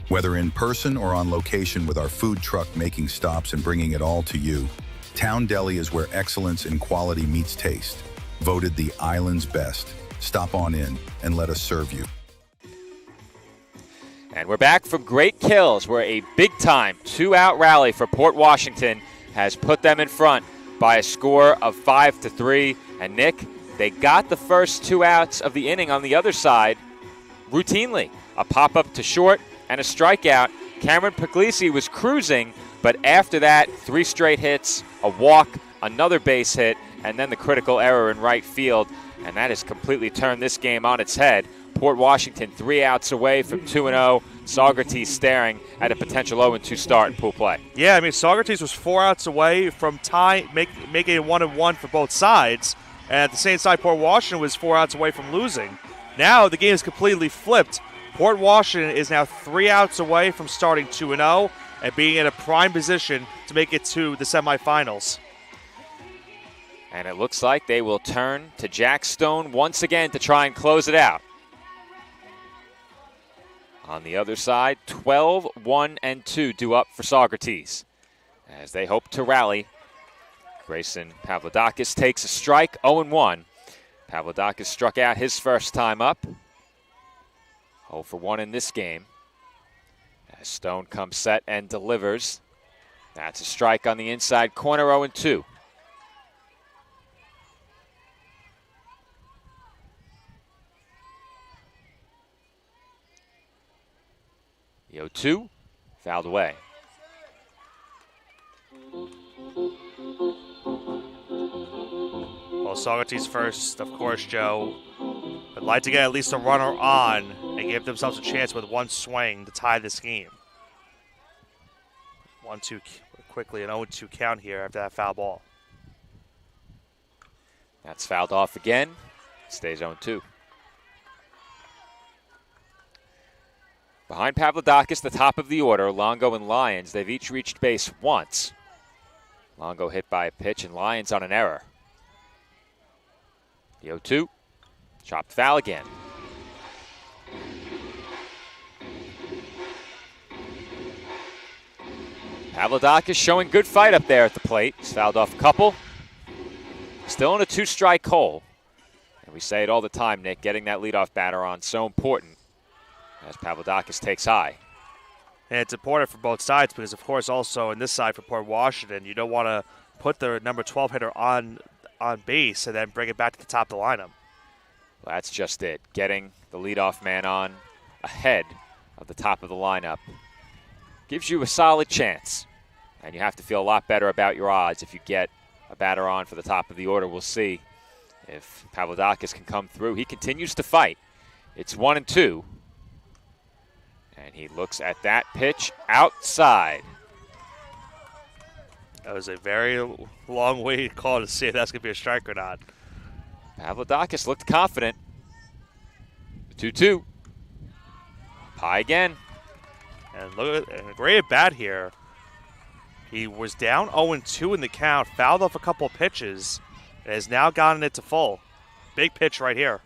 Whether in person or on location with our food truck making stops and bringing it all to you, Town Deli is where excellence in quality meets taste. Voted the island's best. Stop on in and let us serve you. And we're back from Great Kills, where a big-time 2-out rally for Port Washington has put them in front by a score of 5-3. And Nick, they got the first 2 outs of the inning on the other side routinely. A pop-up to short and a strikeout. Cameron Puglisi was cruising, but after that, 3 straight hits, a walk, another base hit, and then the critical error in right field. And that has completely turned this game on its head. Port Washington 3 outs away from 2-0. Saugerties staring at a potential 0-2 start in pool play. Yeah, I mean, Saugerties was 4 outs away from making it 1-1 for both sides. And at the same side, Port Washington was 4 outs away from losing. Now the game is completely flipped. Port Washington is now 3 outs away from starting 2-0 and being in a prime position to make it to the semifinals. And it looks like they will turn to Jack Stone once again to try and close it out. On the other side, 12-1-2 due up for Saugerties as they hope to rally Grayson Pavlidakis takes a strike, 0-1. Pavlidakis struck out his first time up. 0 for 1 in this game. As Stone comes set and delivers. That's a strike on the inside corner, 0-2. The 0-2, fouled away. Well, Saugerties first, of course, Joe. Would like to get at least a runner on and give themselves a chance with one swing to tie this game. 1-2 quickly, an 0-2 count here after that foul ball. That's fouled off again. Stays 0-2. Behind Pavlidakis, the top of the order, Longo and Lyons, they've each reached base once. Longo hit by a pitch and Lyons on an error. The 0-2, chopped foul again. Pavlidakis showing good fight up there at the plate. He's fouled off a couple. Still in a 2-strike hole. And we say it all the time, Nick, getting that leadoff batter on so important as Pavlidakis takes high. And it's important for both sides because, of course, also in this side for Port Washington, you don't want to put the number 12 hitter on base and then bring it back to the top of the lineup. Well, that's just it. Getting the leadoff man on ahead of the top of the lineup gives you a solid chance. And you have to feel a lot better about your odds if you get a batter on for the top of the order. We'll see if Pavlidakis can come through. He continues to fight. It's 1-2. And he looks at that pitch outside. That was a very long way to call to see if that's going to be a strike or not. Pavlidakis looked confident. 2-2. High again. And look at a great at bat here. He was down 0-2 in the count, fouled off a couple pitches, and has now gotten it to full. Big pitch right here.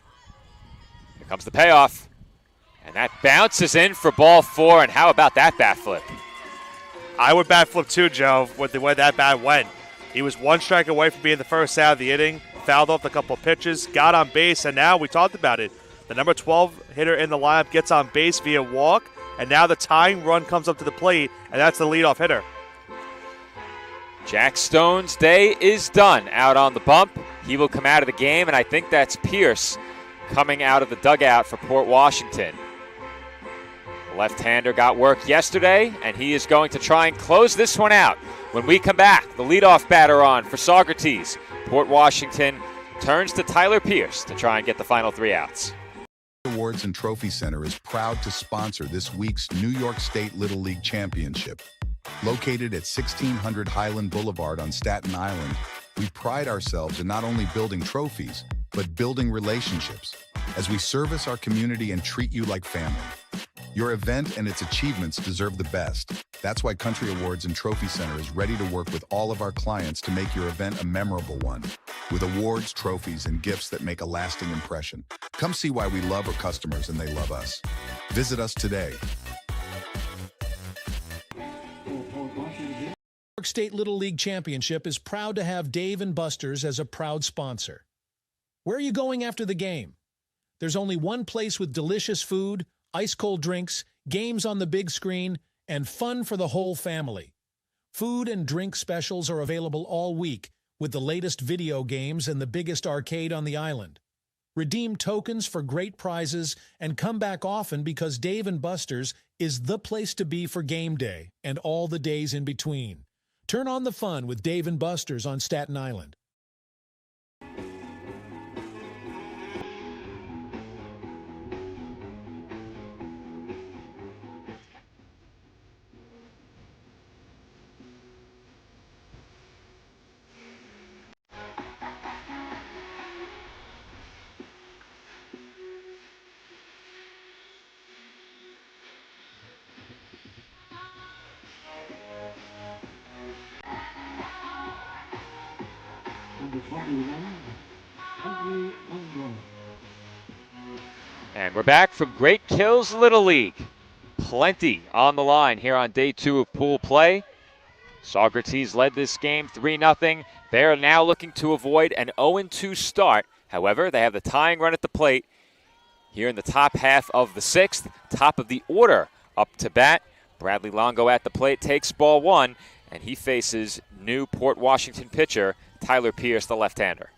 Here comes the payoff. And that bounces in for ball 4, and how about that bat flip? I would bat flip too, Joe, with the way that bat went. He was one strike away from being the first out of the inning, fouled off a couple pitches, got on base, and now we talked about it. The number 12 hitter in the lineup gets on base via walk, and now the tying run comes up to the plate, and that's the leadoff hitter. Jack Stone's day is done out on the bump. He will come out of the game, and I think that's Pierce coming out of the dugout for Port Washington. The left-hander got work yesterday, and he is going to try and close this one out. When we come back, the leadoff batter on for Saugerties. Port Washington turns to Tyler Pierce to try and get the final 3 outs. Awards and Trophy Center is proud to sponsor this week's New York State Little League Championship. Located at 1600 Highland Boulevard on Staten Island, we pride ourselves in not only building trophies, but building relationships as we service our community and treat you like family. Your event and its achievements deserve the best. That's why Country Awards and Trophy Center is ready to work with all of our clients to make your event a memorable one, with awards, trophies, and gifts that make a lasting impression. Come see why we love our customers and they love us. Visit us today. New York State Little League Championship is proud to have Dave & Buster's as a proud sponsor. Where are you going after the game? There's only one place with delicious food, ice-cold drinks, games on the big screen, and fun for the whole family. Food and drink specials are available all week with the latest video games and the biggest arcade on the island. Redeem tokens for great prizes and come back often because Dave & Buster's is the place to be for game day and all the days in between. Turn on the fun with Dave & Buster's on Staten Island. And we're back from Great Kills Little League. Plenty on the line here on day 2 of pool play. Saugerties led this game 3-0. They are now looking to avoid an 0-2 start. However, they have the tying run at the plate here in the top half of the 6th. Top of the order up to bat. Bradley Longo at the plate takes ball 1, and he faces new Port Washington pitcher Tyler Pierce, the left-hander.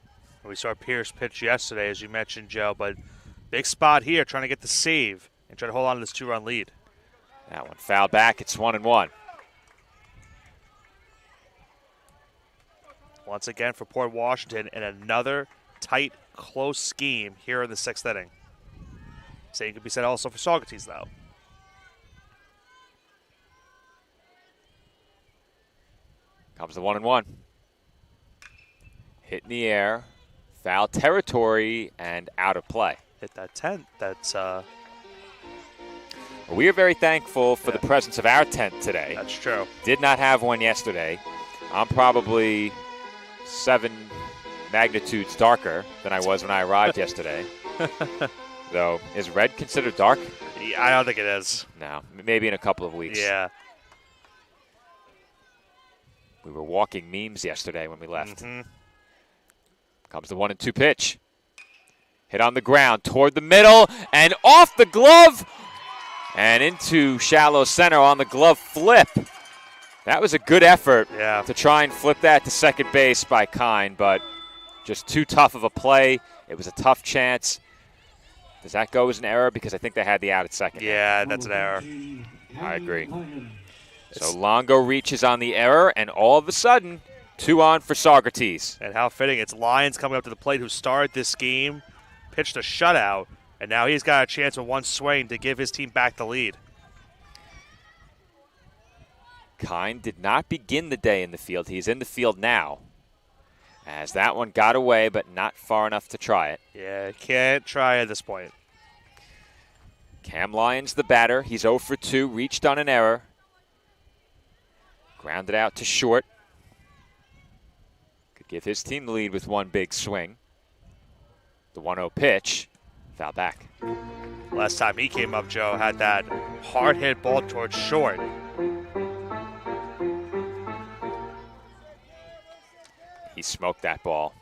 We saw Pierce pitch yesterday, as you mentioned, Joe, but big spot here trying to get the save and try to hold on to this 2-run lead. That one fouled back. It's 1-1. Once again for Port Washington in another tight, close scheme here in the 6th inning. Same could be said also for Saugerties, though. Comes the 1-1. Hit in the air, foul territory, and out of play. Hit that 10. That's We are very thankful for the presence of our tent today. That's true. Did not have one yesterday. I'm probably 7 magnitudes darker than I was when I arrived yesterday. Though, is red considered dark? Yeah, I don't think it is. No, maybe in a couple of weeks. Yeah. We were walking memes yesterday when we left. Comes the 1-2 pitch. Hit on the ground toward the middle and off the glove and into shallow center on the glove flip. That was a good effort to try and flip that to second base by Kine, but just too tough of a play. It was a tough chance. Does that go as an error? Because I think they had the out at second. Yeah, that's an error. I agree. So Longo reaches on the error, and all of a sudden, 2 on for Saugerties. And how fitting. It's Lyons coming up to the plate who started this game, pitched a shutout, and now he's got a chance with one swing to give his team back the lead. Kine did not begin the day in the field. He's in the field now. As that one got away, but not far enough to try it. Yeah, can't try at this point. Cam Lyons, the batter. He's 0 for 2, reached on an error. Grounded out to short. Could give his team the lead with one big swing. The 1-0 pitch, foul back. Last time he came up, Joe had that hard hit ball towards short. He smoked that ball.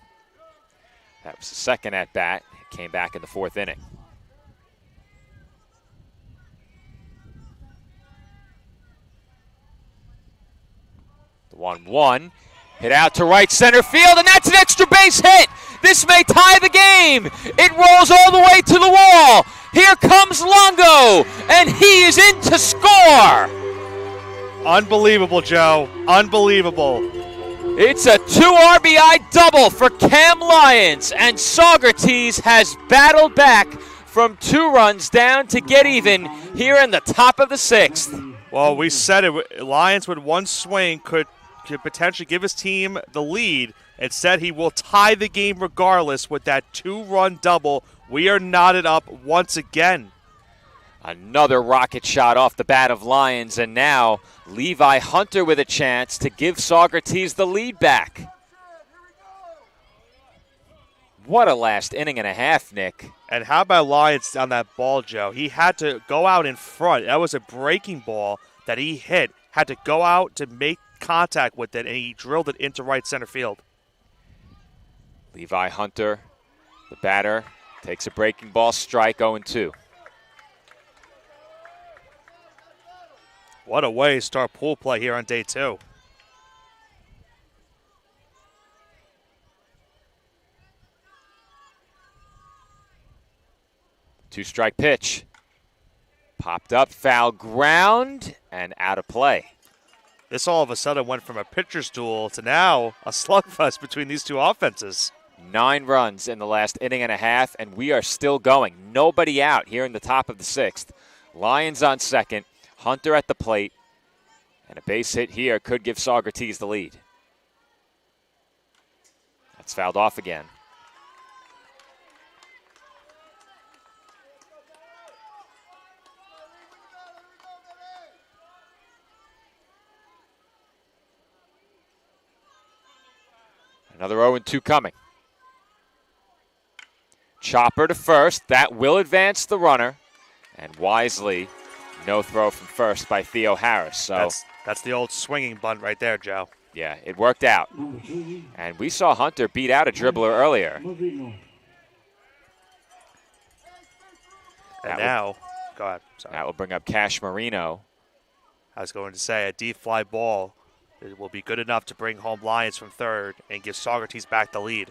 That was the second at bat. It came back in the 4th inning. The 1-1 hit out to right center field, and that's an extra base hit. This may tie the game. It rolls all the way to the wall. Here comes Longo, and he is in to score. Unbelievable, Joe. Unbelievable. It's a 2 RBI double for Cam Lyons, and Saugerties has battled back from 2 runs down to get even here in the top of the 6th. Well, we said it. Lyons with one swing could potentially give his team the lead. Instead, he will tie the game regardless with that 2-run double. We are knotted up once again. Another rocket shot off the bat of Lyons, and now Levi Hunter with a chance to give Saugerties the lead back. What a last inning and a half, Nick. And how about Lyons on that ball, Joe? He had to go out in front. That was a breaking ball that he hit. Had to go out to make contact with it, and he drilled it into right center field. Levi Hunter, the batter, takes a breaking ball strike, 0-2. What a way to start pool play here on day 2. Two-strike pitch. Popped up, foul ground, and out of play. This all of a sudden went from a pitcher's duel to now a slugfest between these two offenses. 9 runs in the last inning and a half, and we are still going. Nobody out here in the top of the 6th. Lyons on second. Hunter at the plate, and a base hit here could give Saugerties the lead. That's fouled off again. Another 0-2 coming. Chopper to first. That will advance the runner. And wisely, No throw from first by Theo Harris. So that's the old swinging bunt right there, Joe. Yeah, it worked out. And we saw Hunter beat out a dribbler earlier. And now, go ahead. Sorry. That will bring up Cash Marino. I was going to say a deep fly ball will be good enough to bring home Lions from third and give Saugerties back the lead.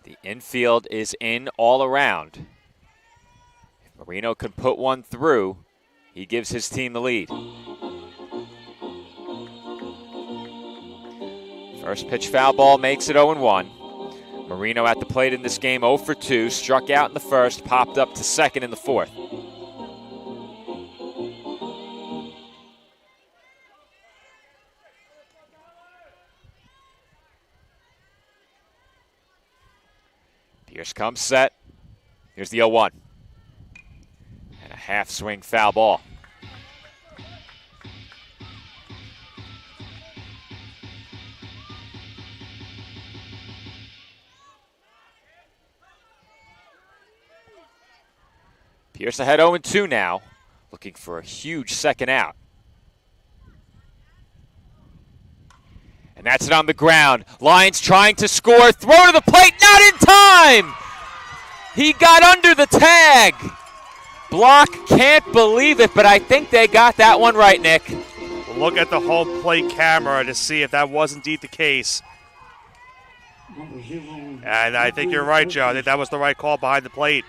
The infield is in all around. If Marino can put one through, he gives his team the lead. First pitch foul ball makes it 0-1. Marino at the plate in this game 0 for 2, struck out in the first, popped up to second in the fourth. Pierce comes set. Here's the 0-1. And a half swing foul ball. Pierce ahead 0-2 now, looking for a huge second out. And that's it on the ground. Lions trying to score. Throw to the plate, not in time! He got under the tag. Block, can't believe it, but I think they got that one right, Nick. Look at the home plate camera to see if that was indeed the case. And I think you're right, Joe. I think that was the right call behind the plate.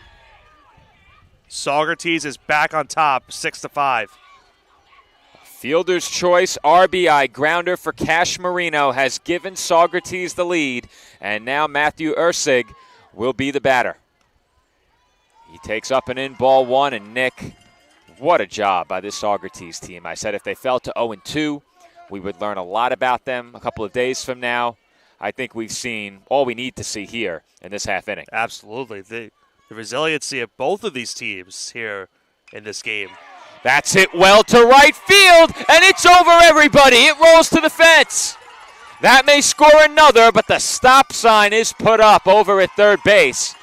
Saugerties is back on top, 6-5. Fielder's choice RBI grounder for Cash Marino has given Saugerties the lead, and now Matthew Ursig will be the batter. He takes up and in ball one, and Nick, what a job by this Saugerties team. I said if they fell to 0-2, we would learn a lot about them a couple of days from now. I think we've seen all we need to see here in this half inning. Absolutely. The resiliency of both of these teams here in this game. That's hit well to right field, and it's over, everybody. It rolls to the fence. That may score another, but the stop sign is put up over at third base.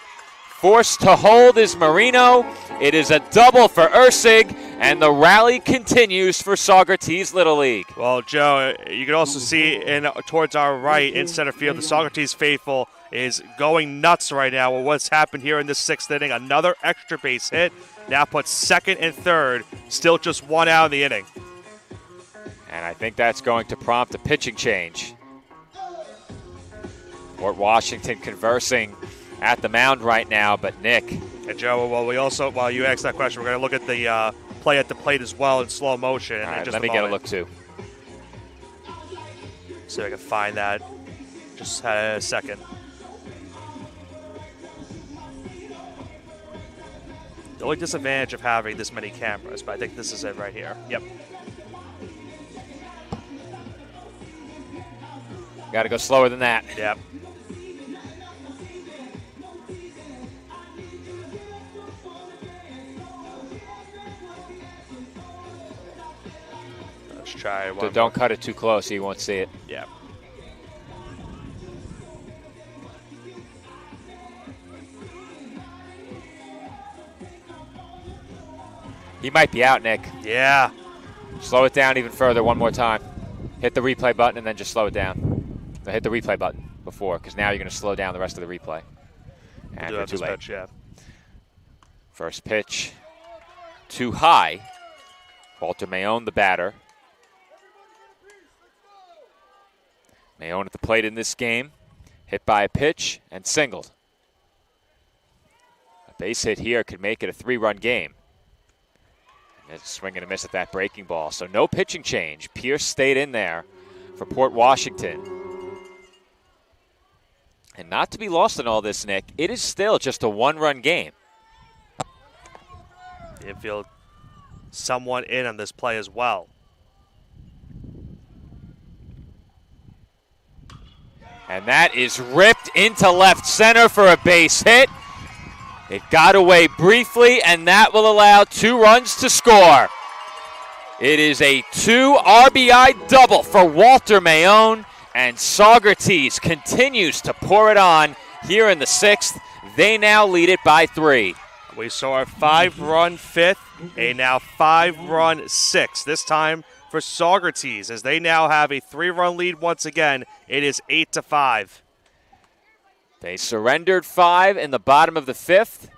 Forced to hold is Marino. It is a double for Ursig, and the rally continues for Saugerties Little League. Well, Joe, you can also see towards our right in center field, the Saugerties faithful is going nuts right now with what's happened here in the sixth inning. Another extra base hit. Now puts second and third. Still just one out in the inning. And I think that's going to prompt a pitching change. Port Washington conversing at the mound right now, but Nick. And Joe, well, we also, while you asked that question, we're going to look at the play at the plate as well in slow motion. All right, let me get a look too. See if I can find that. Just a second. The only disadvantage of having this many cameras, but I think this is it right here. Yep. Got to go slower than that. Yep. Let's try one. So don't cut it too close, so you won't see it. Yeah. He might be out, Nick. Yeah. Slow it down even further one more time. Hit the replay button and then just slow it down. So hit the replay button before, because now you're going to slow down the rest of the replay. And you're too late. Pitch, yeah. First pitch, too high. Walter Mayone, the batter. Mayone at the plate in this game. Hit by a pitch and singled. A base hit here could make it a 3-run game. And it's a swing and a miss at that breaking ball. So no pitching change. Pierce stayed in there for Port Washington. And not to be lost in all this, Nick, it is still just a 1-run game. The infield somewhat in on this play as well. And that is ripped into left center for a base hit. It got away briefly, and that will allow 2 runs to score. It is a 2 RBI double for Walter Mayone, and Saugerties continues to pour it on here in the 6th. They now lead it by 3. We saw a 5-run fifth, a now 5-run sixth. This time for Saugerties, as they now have a 3-run lead once again. It is 8-5. They surrendered 5 in the bottom of the 5th,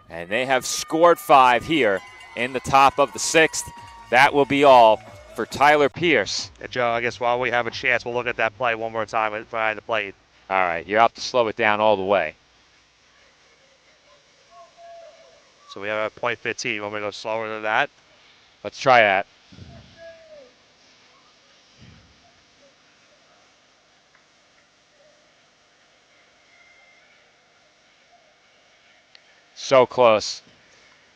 and they have scored 5 here in the top of the 6th. That will be all for Tyler Pierce. Yeah, Joe, I guess while we have a chance, we'll look at that play one more time behind the plate. All right, you have to slow it down all the way. So we have a .15. Want me to go slower than that? Let's try that. So close.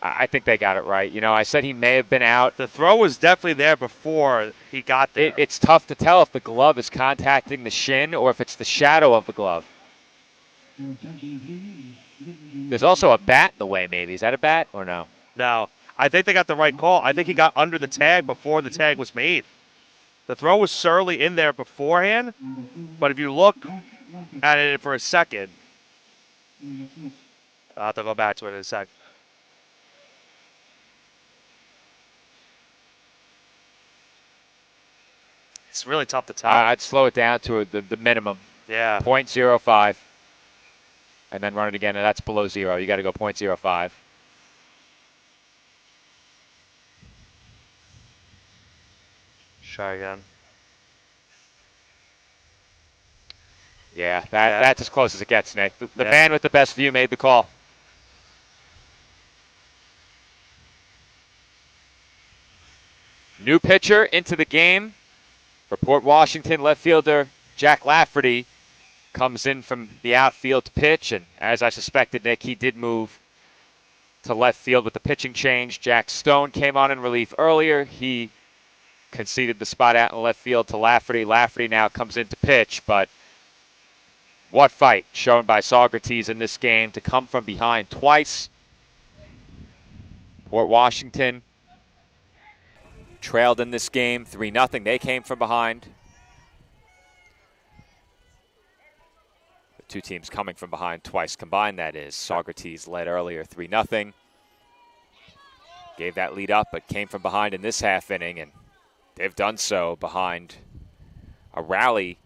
I think they got it right. You know, I said he may have been out. The throw was definitely there before he got there. It's tough to tell if the glove is contacting the shin or if it's the shadow of the glove. There's also a bat in the way, maybe. Is that a bat or no? No. I think they got the right call. I think he got under the tag before the tag was made. The throw was surely in there beforehand, but if you look at it for a second, I'll have to go back to it in a sec. It's really tough to tell. I'd slow it down to the minimum. Yeah. 0.05. And then run it again, and that's below 0. You got to go 0.05. Try again. Yeah, that's as close as it gets, Nick. The man with the best view made the call. New pitcher into the game for Port Washington. Left fielder Jack Lafferty comes in from the outfield to pitch, and as I suspected, Nick, he did move to left field with the pitching change. Jack Stone came on in relief earlier. He conceded the spot out in left field to Lafferty. Lafferty now comes in to pitch, but what fight shown by Saugerties in this game to come from behind twice. Port Washington trailed in this game 3-0. They came from behind. The two teams coming from behind twice combined, that is. Saugerties led earlier 3-0. Gave that lead up, but came from behind in this half inning, and they've done so behind a rally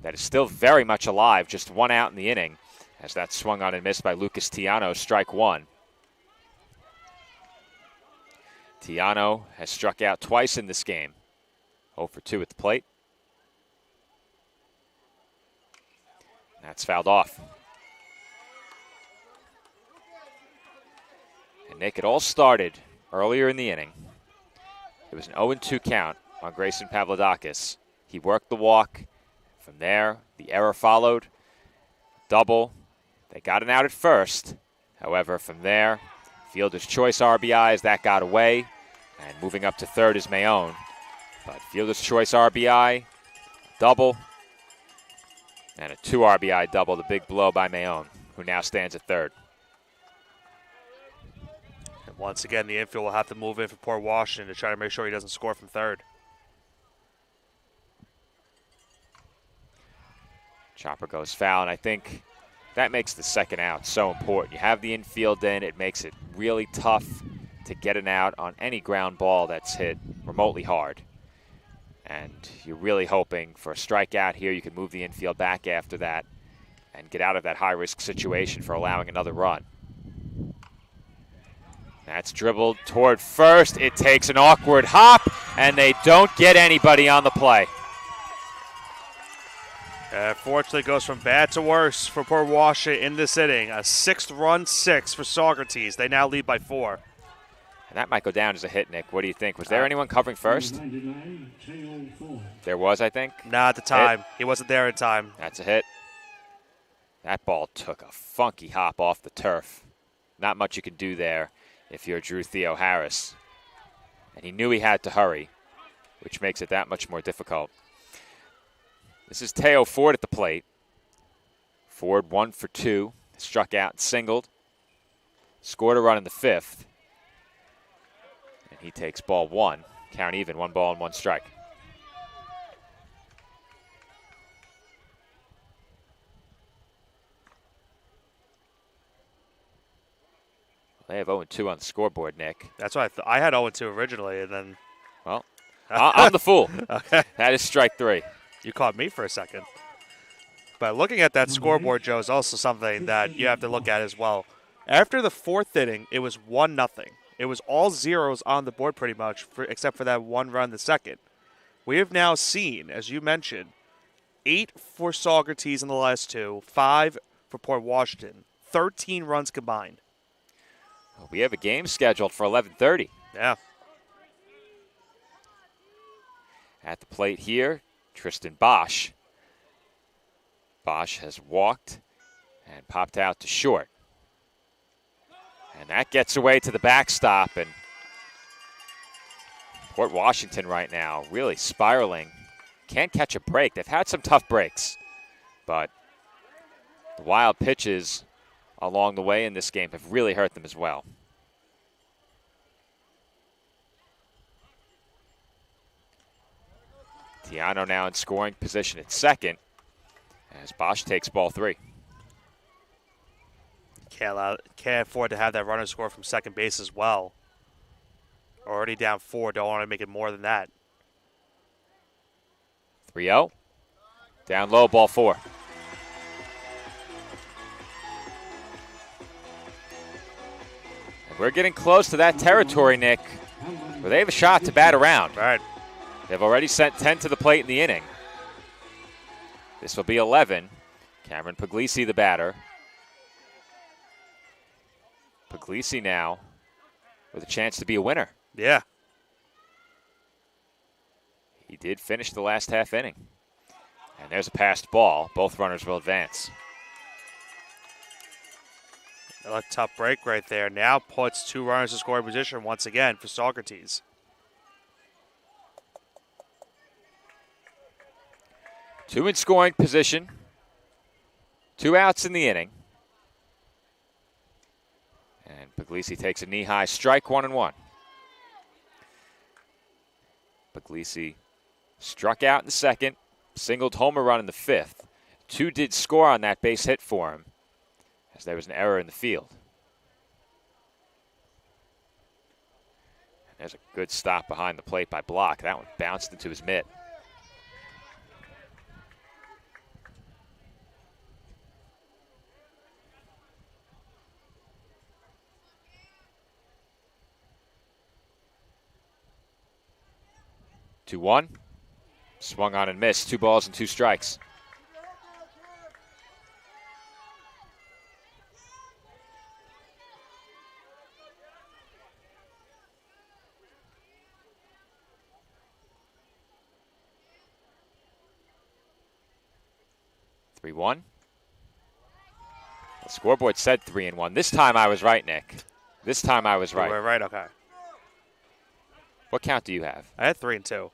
that is still very much alive, just 1 out in the inning, as that swung on and missed by Lucas Tiano, strike 1. Tiano has struck out twice in this game. 0 for 2 at the plate. That's fouled off. And Nick, it all started earlier in the inning. It was an 0-2 count on Grayson Pavlidakis. He worked the walk. From there, the error followed. Double. They got an out at first. However, from there, fielder's choice RBIs, that got away. And moving up to third is Mayone. But fielder's choice RBI, double. And a 2 RBI double, the big blow by Mayone, who now stands at third. And once again, the infield will have to move in for Port Washington to try to make sure he doesn't score from third. Chopper goes foul, and I think that makes the second out so important. You have the infield in, it makes it really tough to get an out on any ground ball that's hit remotely hard. And you're really hoping for a strikeout here. You can move the infield back after that and get out of that high-risk situation for allowing another run. That's dribbled toward first. It takes an awkward hop, and they don't get anybody on the play. Fortunately, goes from bad to worse for Port Washington in this inning. A 6th-run 6 for Saugerties. They now lead by 4. And that might go down as a hit, Nick. What do you think? Was there anyone covering first? There was, I think. Not at the time. Hit. He wasn't there in time. That's a hit. That ball took a funky hop off the turf. Not much you can do there if you're Drew Theo Harris. And he knew he had to hurry, which makes it that much more difficult. This is Teo Ford at the plate. Ford 1 for 2. Struck out and singled. Scored a run in the 5th. And he takes ball 1. Count even, 1 ball and 1 strike. They have 0-2 on the scoreboard, Nick. That's why I had 0-2 originally, and then. Well, I'm the fool. Okay. That is strike 3. You caught me for a second. But looking at that scoreboard, Joe, is also something that you have to look at as well. After the 4th inning, it was 1-0. It was all zeros on the board pretty much, except for that 1 run in the 2nd. We have now seen, as you mentioned, 8 for Saugerties in the last 2, 5 for Port Washington, 13 runs combined. We have a game scheduled for 11:30. Yeah. At the plate here, Tristan Bosch. Bosch has walked and popped out to short. And that gets away to the backstop. And Port Washington right now really spiraling. Can't catch a break. They've had some tough breaks. But the wild pitches along the way in this game have really hurt them as well. Tiano now in scoring position at second as Bosch takes ball 3. Can't afford to have that runner score from second base as well. Already down 4. Don't want to make it more than that. 3-0. Down low, ball 4. And we're getting close to that territory, Nick, where they have a shot to bat around. Right. They've already sent 10 to the plate in the inning. This will be 11. Cameron Puglisi, the batter. Puglisi now with a chance to be a winner. Yeah. He did finish the last half inning. And there's a passed ball. Both runners will advance. A tough break right there. Now puts 2 runners in scoring position once again for Saugerties. 2 in scoring position. 2 outs in the inning. And Puglisi takes a knee-high strike, 1-1. Puglisi struck out in the 2nd, singled homer run in the 5th. 2 did score on that base hit for him, as there was an error in the field. And there's a good stop behind the plate by Block. That one bounced into his mitt. Two one, swung on and missed. 2 balls and 2 strikes. Three one. The scoreboard said 3-1. This time I was right, Nick. This time I was right. You were right, okay. What count do you have? I had 3-2.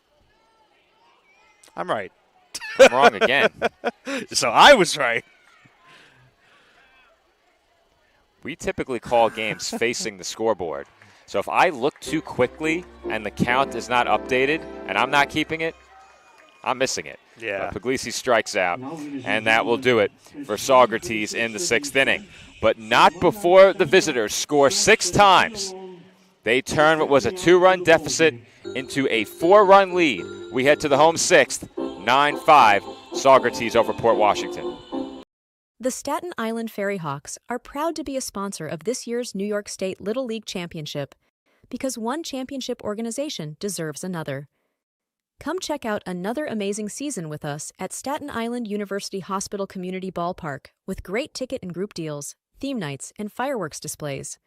I'm right. I'm wrong again. So I was right. We typically call games facing the scoreboard. So if I look too quickly and the count is not updated and I'm not keeping it, I'm missing it. Yeah. But Puglisi strikes out, and that will do it for Saugerties in the 6th inning. But not before the visitors score 6 times. They turn what was a 2-run deficit into a 4-run lead. We head to the home 6th, 9-5, Saugerties over Port Washington. The Staten Island Ferry Hawks are proud to be a sponsor of this year's New York State Little League Championship because one championship organization deserves another. Come check out another amazing season with us at Staten Island University Hospital Community Ballpark with great ticket and group deals, theme nights, and fireworks displays.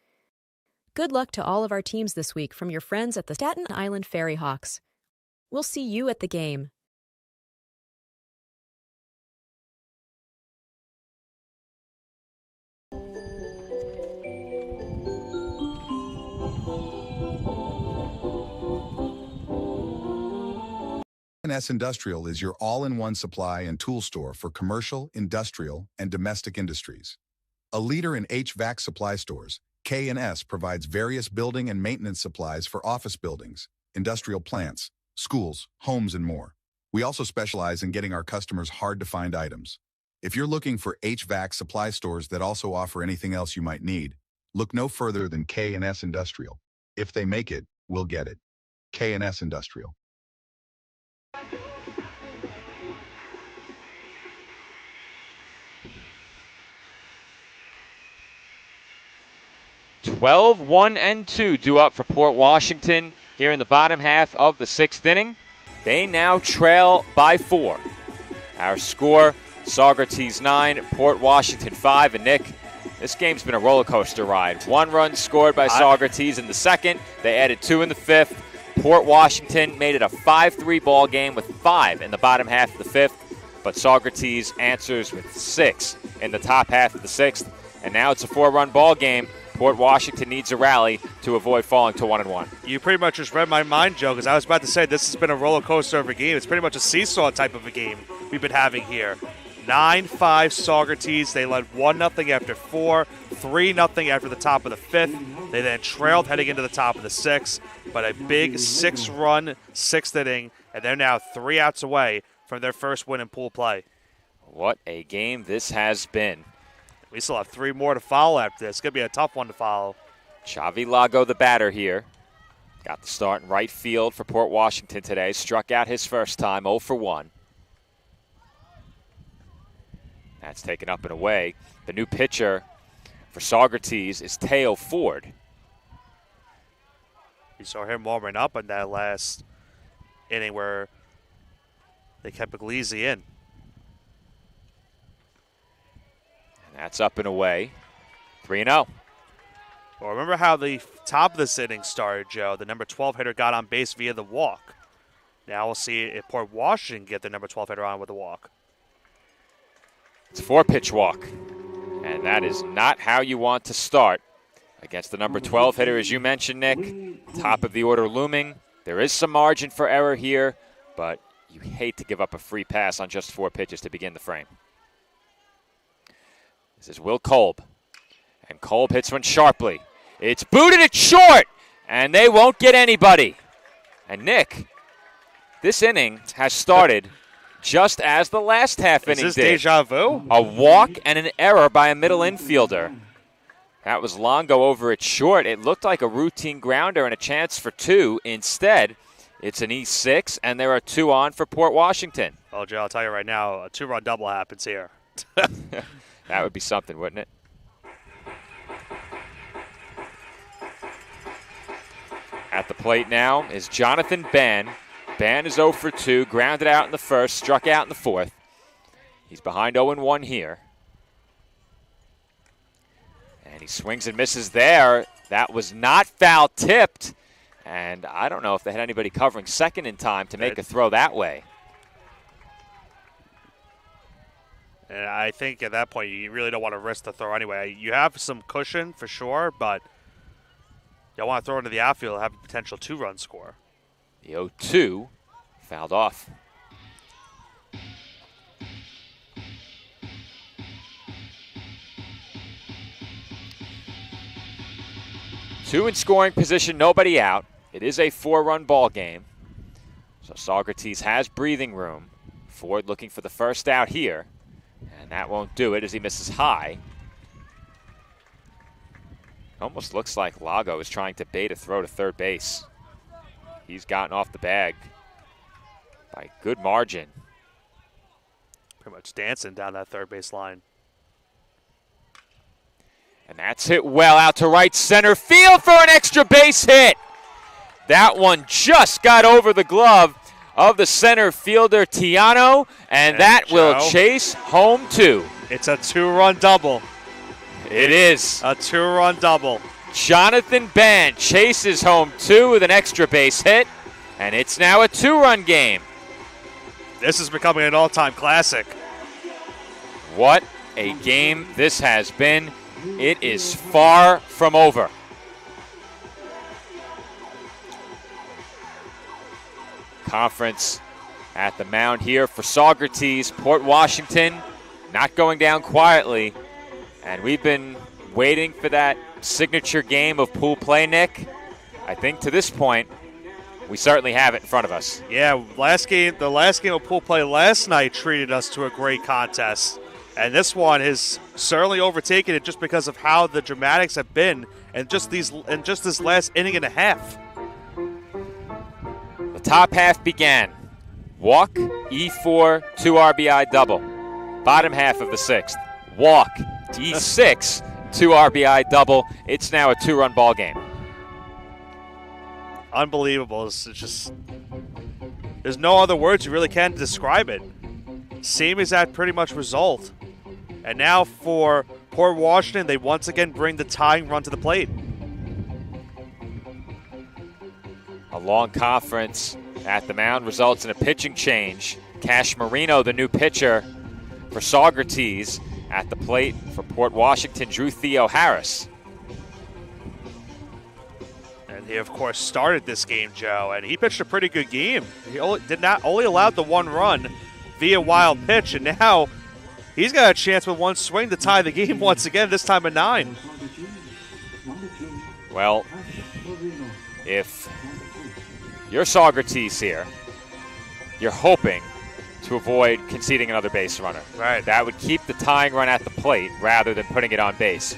Good luck to all of our teams this week from your friends at the Staten Island Ferry Hawks. We'll see you at the game. NYS Industrial is your all-in-one supply and tool store for commercial, industrial, and domestic industries. A leader in HVAC supply stores, K&S provides various building and maintenance supplies for office buildings, industrial plants, schools, homes, and more. We also specialize in getting our customers hard-to-find items. If you're looking for HVAC supply stores that also offer anything else you might need, Look no further than K&S Industrial. If they make it, we'll get it. K&S Industrial. Twelve, 1, and 2 due up for Port Washington here in the bottom half of the 6th inning. They now trail by 4. Our score, Saugerties 9, Port Washington 5. And Nick, this game's been a roller coaster ride. 1 run scored by Saugerties in the 2nd. They added 2 in the 5th. Port Washington made it a 5-3 ball game with 5 in the bottom half of the 5th. But Saugerties answers with 6 in the top half of the 6th. And now it's a 4-run ball game. Port Washington needs a rally to avoid falling to 1-1. You pretty much just read my mind, Joe, because I was about to say this has been a roller coaster of a game. It's pretty much a seesaw type of a game we've been having here. 9-5 Saugerties. They led 1-0 after 4, 3-0 after the top of the 5th. They then trailed heading into the top of the 6th, but a big 6-run 6th inning, and they're now 3 outs away from their first win in pool play. What a game this has been. We still have 3 more to follow after this. It's going to be a tough one to follow. Xavi Lago, the batter here. Got the start in right field for Port Washington today. Struck out his first time, 0 for 1. That's taken up and away. The new pitcher for Saugerties is Teo Ford. You saw him warming up in that last inning where they kept Puglisi in. That's up and away. 3-0. Well, remember how the top of this inning started, Joe? The number 12 hitter got on base via the walk. Now we'll see if Port Washington get the number 12 hitter on with a walk. It's a 4-pitch walk. And that is not how you want to start against the number 12 hitter, as you mentioned, Nick. Top of the order looming. There is some margin for error here, but you hate to give up a free pass on just 4 pitches to begin the frame. This is Will Kolb. And Kolb hits one sharply. It's booted it short, and they won't get anybody. And Nick, this inning has started just as the last half inning did. Is this deja vu? A walk and an error by a middle infielder. That was Longo over it short. It looked like a routine grounder and a chance for 2. Instead, it's an E6, and there are 2 on for Port Washington. Oh, Joe, I'll tell you right now, a 2-run double happens here. That would be something, wouldn't it? At the plate now is Jonathan Ban. Ban is 0 for 2, grounded out in the first, struck out in the 4th. He's behind 0-1 here. And he swings and misses there. That was not foul tipped. And I don't know if they had anybody covering second in time to make a throw that way. And I think at that point you really don't want to risk the throw anyway. You have some cushion for sure, but you want to throw into the outfield and have a potential 2-run score. The 0-2 fouled off. Two in scoring position, nobody out. It is a 4-run ball game. So Saugerties has breathing room. Ford looking for the first out here. And that won't do it as he misses high. Almost looks like Lago is trying to bait a throw to third base. He's gotten off the bag by good margin. Pretty much dancing down that third base line. And that's hit well out to right center field for an extra base hit. That one just got over the glove of the center fielder, Tiano, and that will chase home 2. It's a 2-run double. It is. A 2-run double. Jonathan Ban chases home 2 with an extra base hit, and it's now a 2-run game. This is becoming an all-time classic. What a game this has been. It is far from over. Conference at the mound here for Saugerties. Port Washington not going down quietly. And we've been waiting for that signature game of pool play, Nick. I think to this point, we certainly have it in front of us. Yeah, the last game of pool play last night treated us to a great contest. And this one has certainly overtaken it just because of how the dramatics have been and just this last inning and a half. The top half began. Walk, E4, 2 RBI double. Bottom half of the sixth. Walk, D6, 2 RBI double. It's now a 2-run ball game. Unbelievable. It's just, there's no other words you really can describe it. Same as that pretty much result. And now for Port Washington, they once again bring the tying run to the plate. A long conference at the mound results in a pitching change. Cash Marino, the new pitcher for Saugerties, at the plate for Port Washington, Drew Theo Harris. And he, of course, started this game, Joe, and he pitched a pretty good game. He only allowed the 1 run via wild pitch, and now he's got a chance with 1 swing to tie the game once again, this time at 9. Well, if you're Saugerties here, you're hoping to avoid conceding another base runner. Right. That would keep the tying run at the plate rather than putting it on base.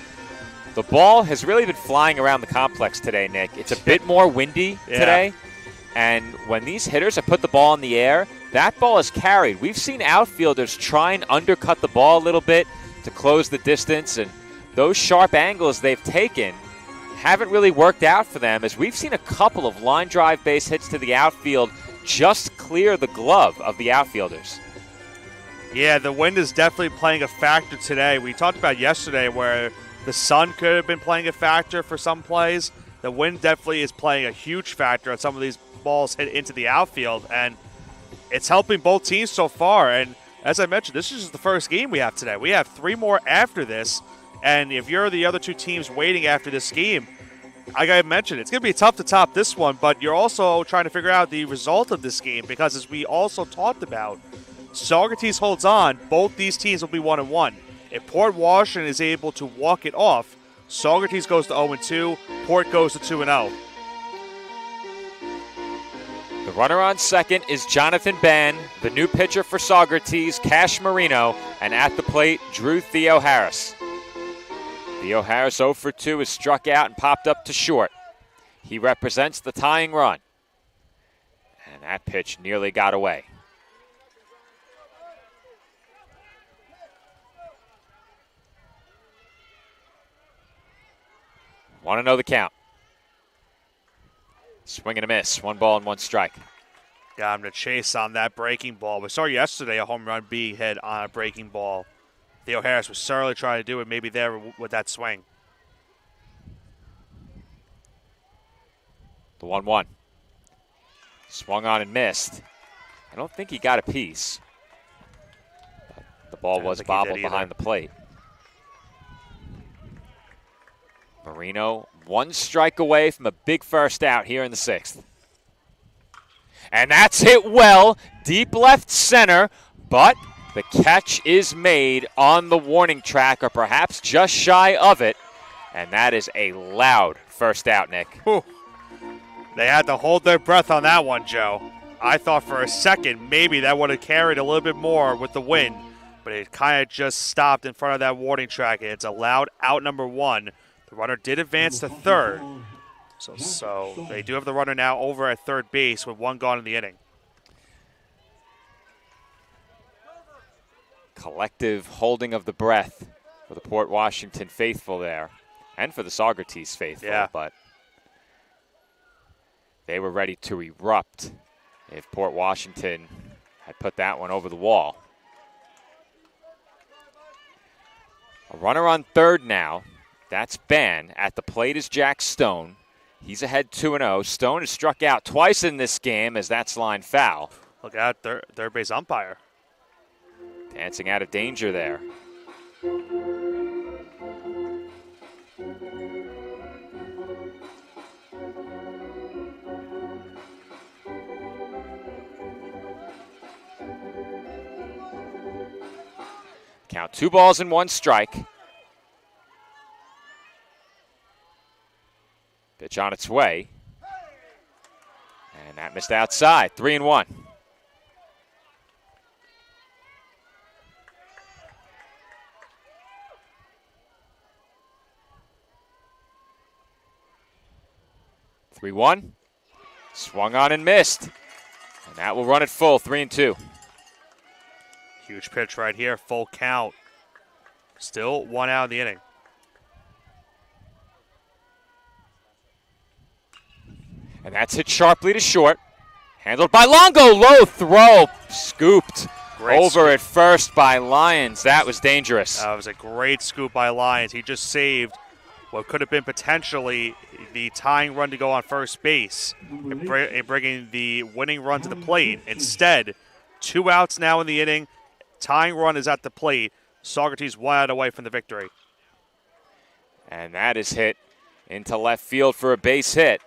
The ball has really been flying around the complex today, Nick. It's a bit more windy today, and when these hitters have put the ball in the air, that ball is carried. We've seen outfielders try and undercut the ball a little bit to close the distance, and those sharp angles they've taken haven't really worked out for them, as we've seen a couple of line drive base hits to the outfield just clear the glove of the outfielders. Yeah, the wind is definitely playing a factor today. We talked about yesterday where the sun could have been playing a factor for some plays. The wind definitely is playing a huge factor on some of these balls hit into the outfield, and it's helping both teams so far. And as I mentioned, this is just the first game we have today. We have 3 more after this, and if you're the other 2 teams waiting after this game, I got to mention, it's going to be tough to top this one, but you're also trying to figure out the result of this game because, as we also talked about, Saugerties holds on, both these teams will be 1-1. If Port Washington is able to walk it off, Saugerties goes to 0-2, Port goes to 2-0. The runner on second is Jonathan Bann, the new pitcher for Saugerties, Cash Marino, and at the plate, Drew Theo Harris. Theo Harris 0 for 2 is struck out and popped up to short. He represents the tying run. And that pitch nearly got away. Want to know the count. Swing and a miss. 1 ball and 1 strike. Got him to chase on that breaking ball. We saw yesterday a home run be hit on a breaking ball. Theo Harris was certainly trying to do it maybe there with that swing. The 1-1. Swung on and missed. I don't think he got a piece. But the ball was bobbled behind the plate. Marino 1 strike away from a big first out here in the 6th. And that's hit well, deep left center, but the catch is made on the warning track, or perhaps just shy of it, and that is a loud first out, Nick. Whew. They had to hold their breath on that one, Joe. I thought for a second maybe that would have carried a little bit more with the wind, but it kind of just stopped in front of that warning track. It's a loud out number 1. The runner did advance to third, so they do have the runner now over at third base with 1 gone in the inning. Collective holding of the breath for the Port Washington faithful there, and for the Saugerties faithful, but they were ready to erupt if Port Washington had put that one over the wall. A runner on third now. That's Ben. At the plate is Jack Stone. He's ahead 2-0. Stone has struck out twice in this game as that's line foul. Look out, third base umpire. Dancing out of danger there. Count 2 balls and 1 strike. Pitch on its way. And that missed outside. 3-1. 3-1. Swung on and missed. And that will run it full, 3-2. Huge pitch right here, full count. Still 1 out in the inning. And that's hit sharply to short. Handled by Longo. Low throw. Scooped over at first by Lyons. That was dangerous. That was a great scoop by Lyons. He just saved what could have been potentially the tying run to go on first base and bringing the winning run to the plate. Instead, 2 outs now in the inning. Tying run is at the plate. Saugerties 1 out away from the victory. And that is hit into left field for a base hit.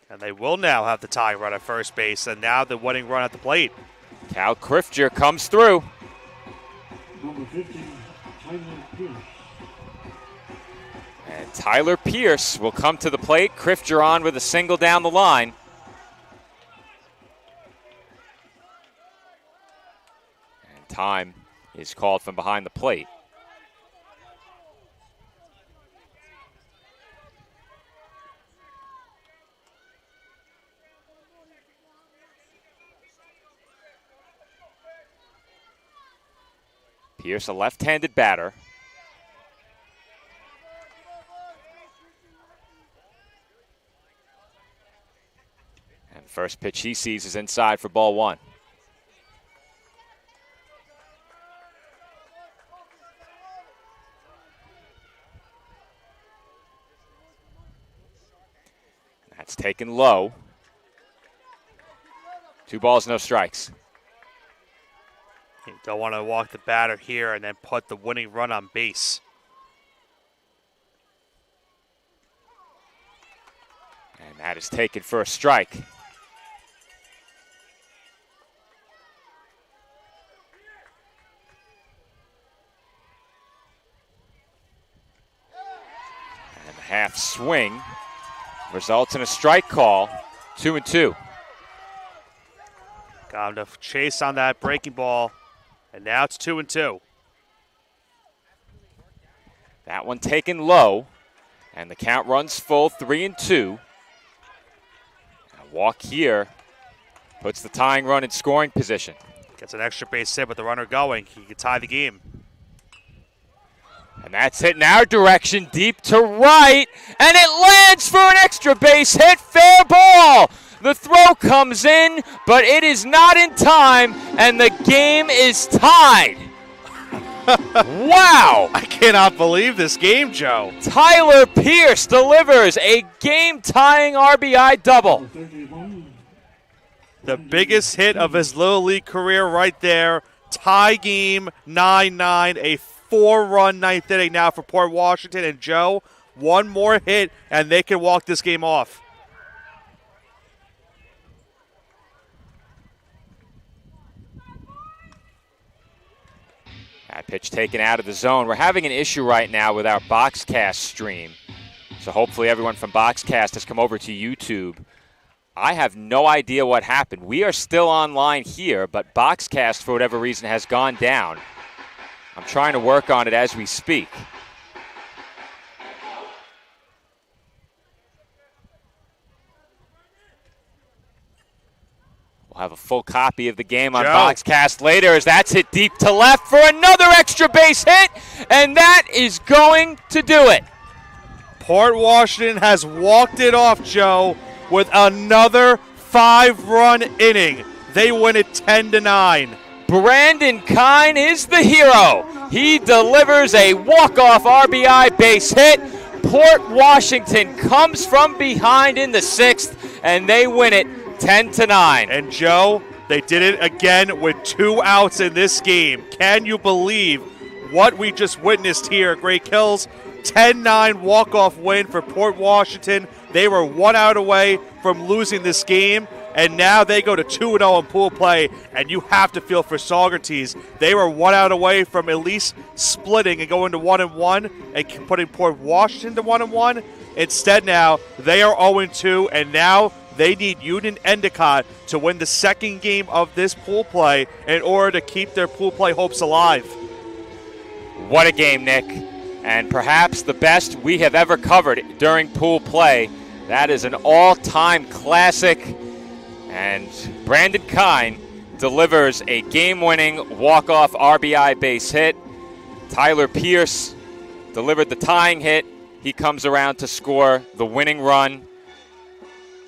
And they will now have the tying run at first base, and now the winning run at the plate. Cal Crifter comes through. Number 50, Tyler Pierce. And Tyler Pierce will come to the plate. Crifter on with a single down the line. And time is called from behind the plate. Pierce, a left-handed batter. And the first pitch he sees is inside for ball 1. That's taken low. 2 balls, no strikes. You don't want to walk the batter here and then put the winning run on base. And that is taken for a strike. And the half swing results in a strike call, 2-2. Got him to chase on that breaking ball. And now it's 2-2. That one taken low, and the count runs full, 3-2. A walk here puts the tying run in scoring position. Gets an extra base hit with the runner going. He can tie the game. And that's hit in our direction, deep to right, and it lands for an extra base hit, fair ball. The throw comes in, but it is not in time, and the game is tied. Wow! I cannot believe this game, Joe. Tyler Pierce delivers a game-tying RBI double. The biggest hit of his Little League career right there. Tie game, 9-9, a 4-run ninth inning now for Port Washington. And Joe, one more hit, and they can walk this game off. That pitch taken out of the zone. We're having an issue right now with our Boxcast stream. So hopefully everyone from Boxcast has come over to YouTube. I have no idea what happened. We are still online here, but Boxcast, for whatever reason, has gone down. I'm trying to work on it as we speak. We'll have a full copy of the game on Boxcast later as that's hit deep to left for another extra base hit, and that is going to do it. Port Washington has walked it off, Joe, with another 5-run inning. They win it 10-9. Brandon Kine is the hero. He delivers a walk-off RBI base hit. Port Washington comes from behind in the 6th, and they win it 10-9. And Joe, they did it again with 2 outs in this game. Can you believe what we just witnessed here at Great Kills? 10-9 walk-off win for Port Washington. They were 1 out away from losing this game, and now they go to 2-0 in pool play, and you have to feel for Saugerties. They were 1 out away from at least splitting and going to 1-1 and putting Port Washington to 1-1. Instead now, they are 0-2, and now they need Union Endicott to win the 2nd game of this pool play in order to keep their pool play hopes alive. What a game, Nick. And perhaps the best we have ever covered during pool play. That is an all-time classic, and Brandon Kine delivers a game-winning walk-off RBI base hit. Tyler Pierce delivered the tying hit. He comes around to score the winning run.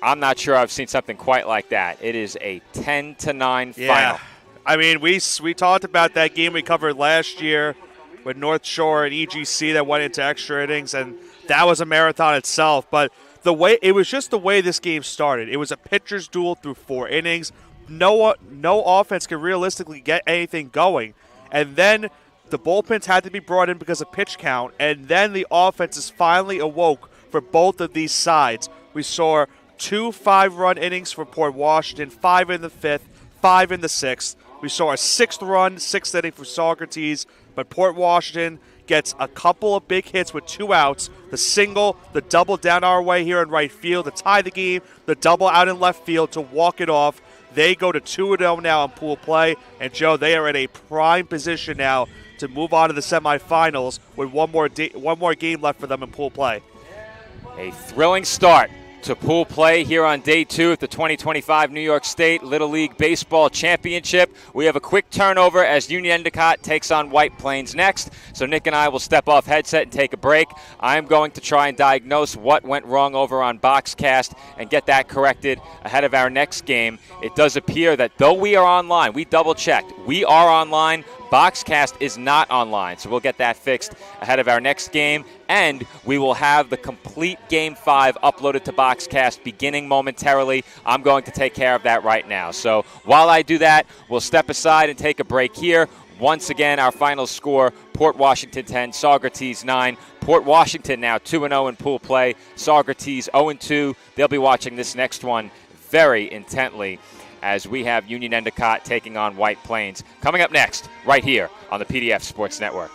I'm not sure I've seen something quite like that. It is a 10-9 final. I mean, we talked about that game we covered last year with North Shore and EGC that went into extra innings, and that was a marathon itself. But it was just the way this game started. It was a pitcher's duel through 4 innings. No offense could realistically get anything going. And then the bullpens had to be brought in because of pitch count, and then the offenses finally awoke for both of these sides. We saw 2 5-run innings for Port Washington, 5 in the 5th, 5 in the 6th. We saw a 6th run, 6th inning for Saugerties, but Port Washington gets a couple of big hits with 2 outs, the single, the double down our way here in right field to tie the game, the double out in left field to walk it off. They go to 2-0 now in pool play, and Joe, they are in a prime position now to move on to the semifinals with one more game left for them in pool play. A thrilling start to pool play here on day 2 of the 2025 New York State Little League Baseball Championship. We have a quick turnover as Union Endicott takes on White Plains next. So Nick and I will step off headset and take a break. I'm going to try and diagnose what went wrong over on Boxcast and get that corrected ahead of our next game. It does appear that though we are online, we double-checked, we are online, Boxcast is not online, so we'll get that fixed ahead of our next game, and we will have the complete Game 5 uploaded to Boxcast beginning momentarily. I'm going to take care of that right now. So while I do that, we'll step aside and take a break here. Once again, our final score, Port Washington 10, Saugerties 9. Port Washington now 2-0 in pool play, Saugerties 0-2. They'll be watching this next one very intently as we have Union Endicott taking on White Plains. Coming up next, right here on the PDF Sports Network.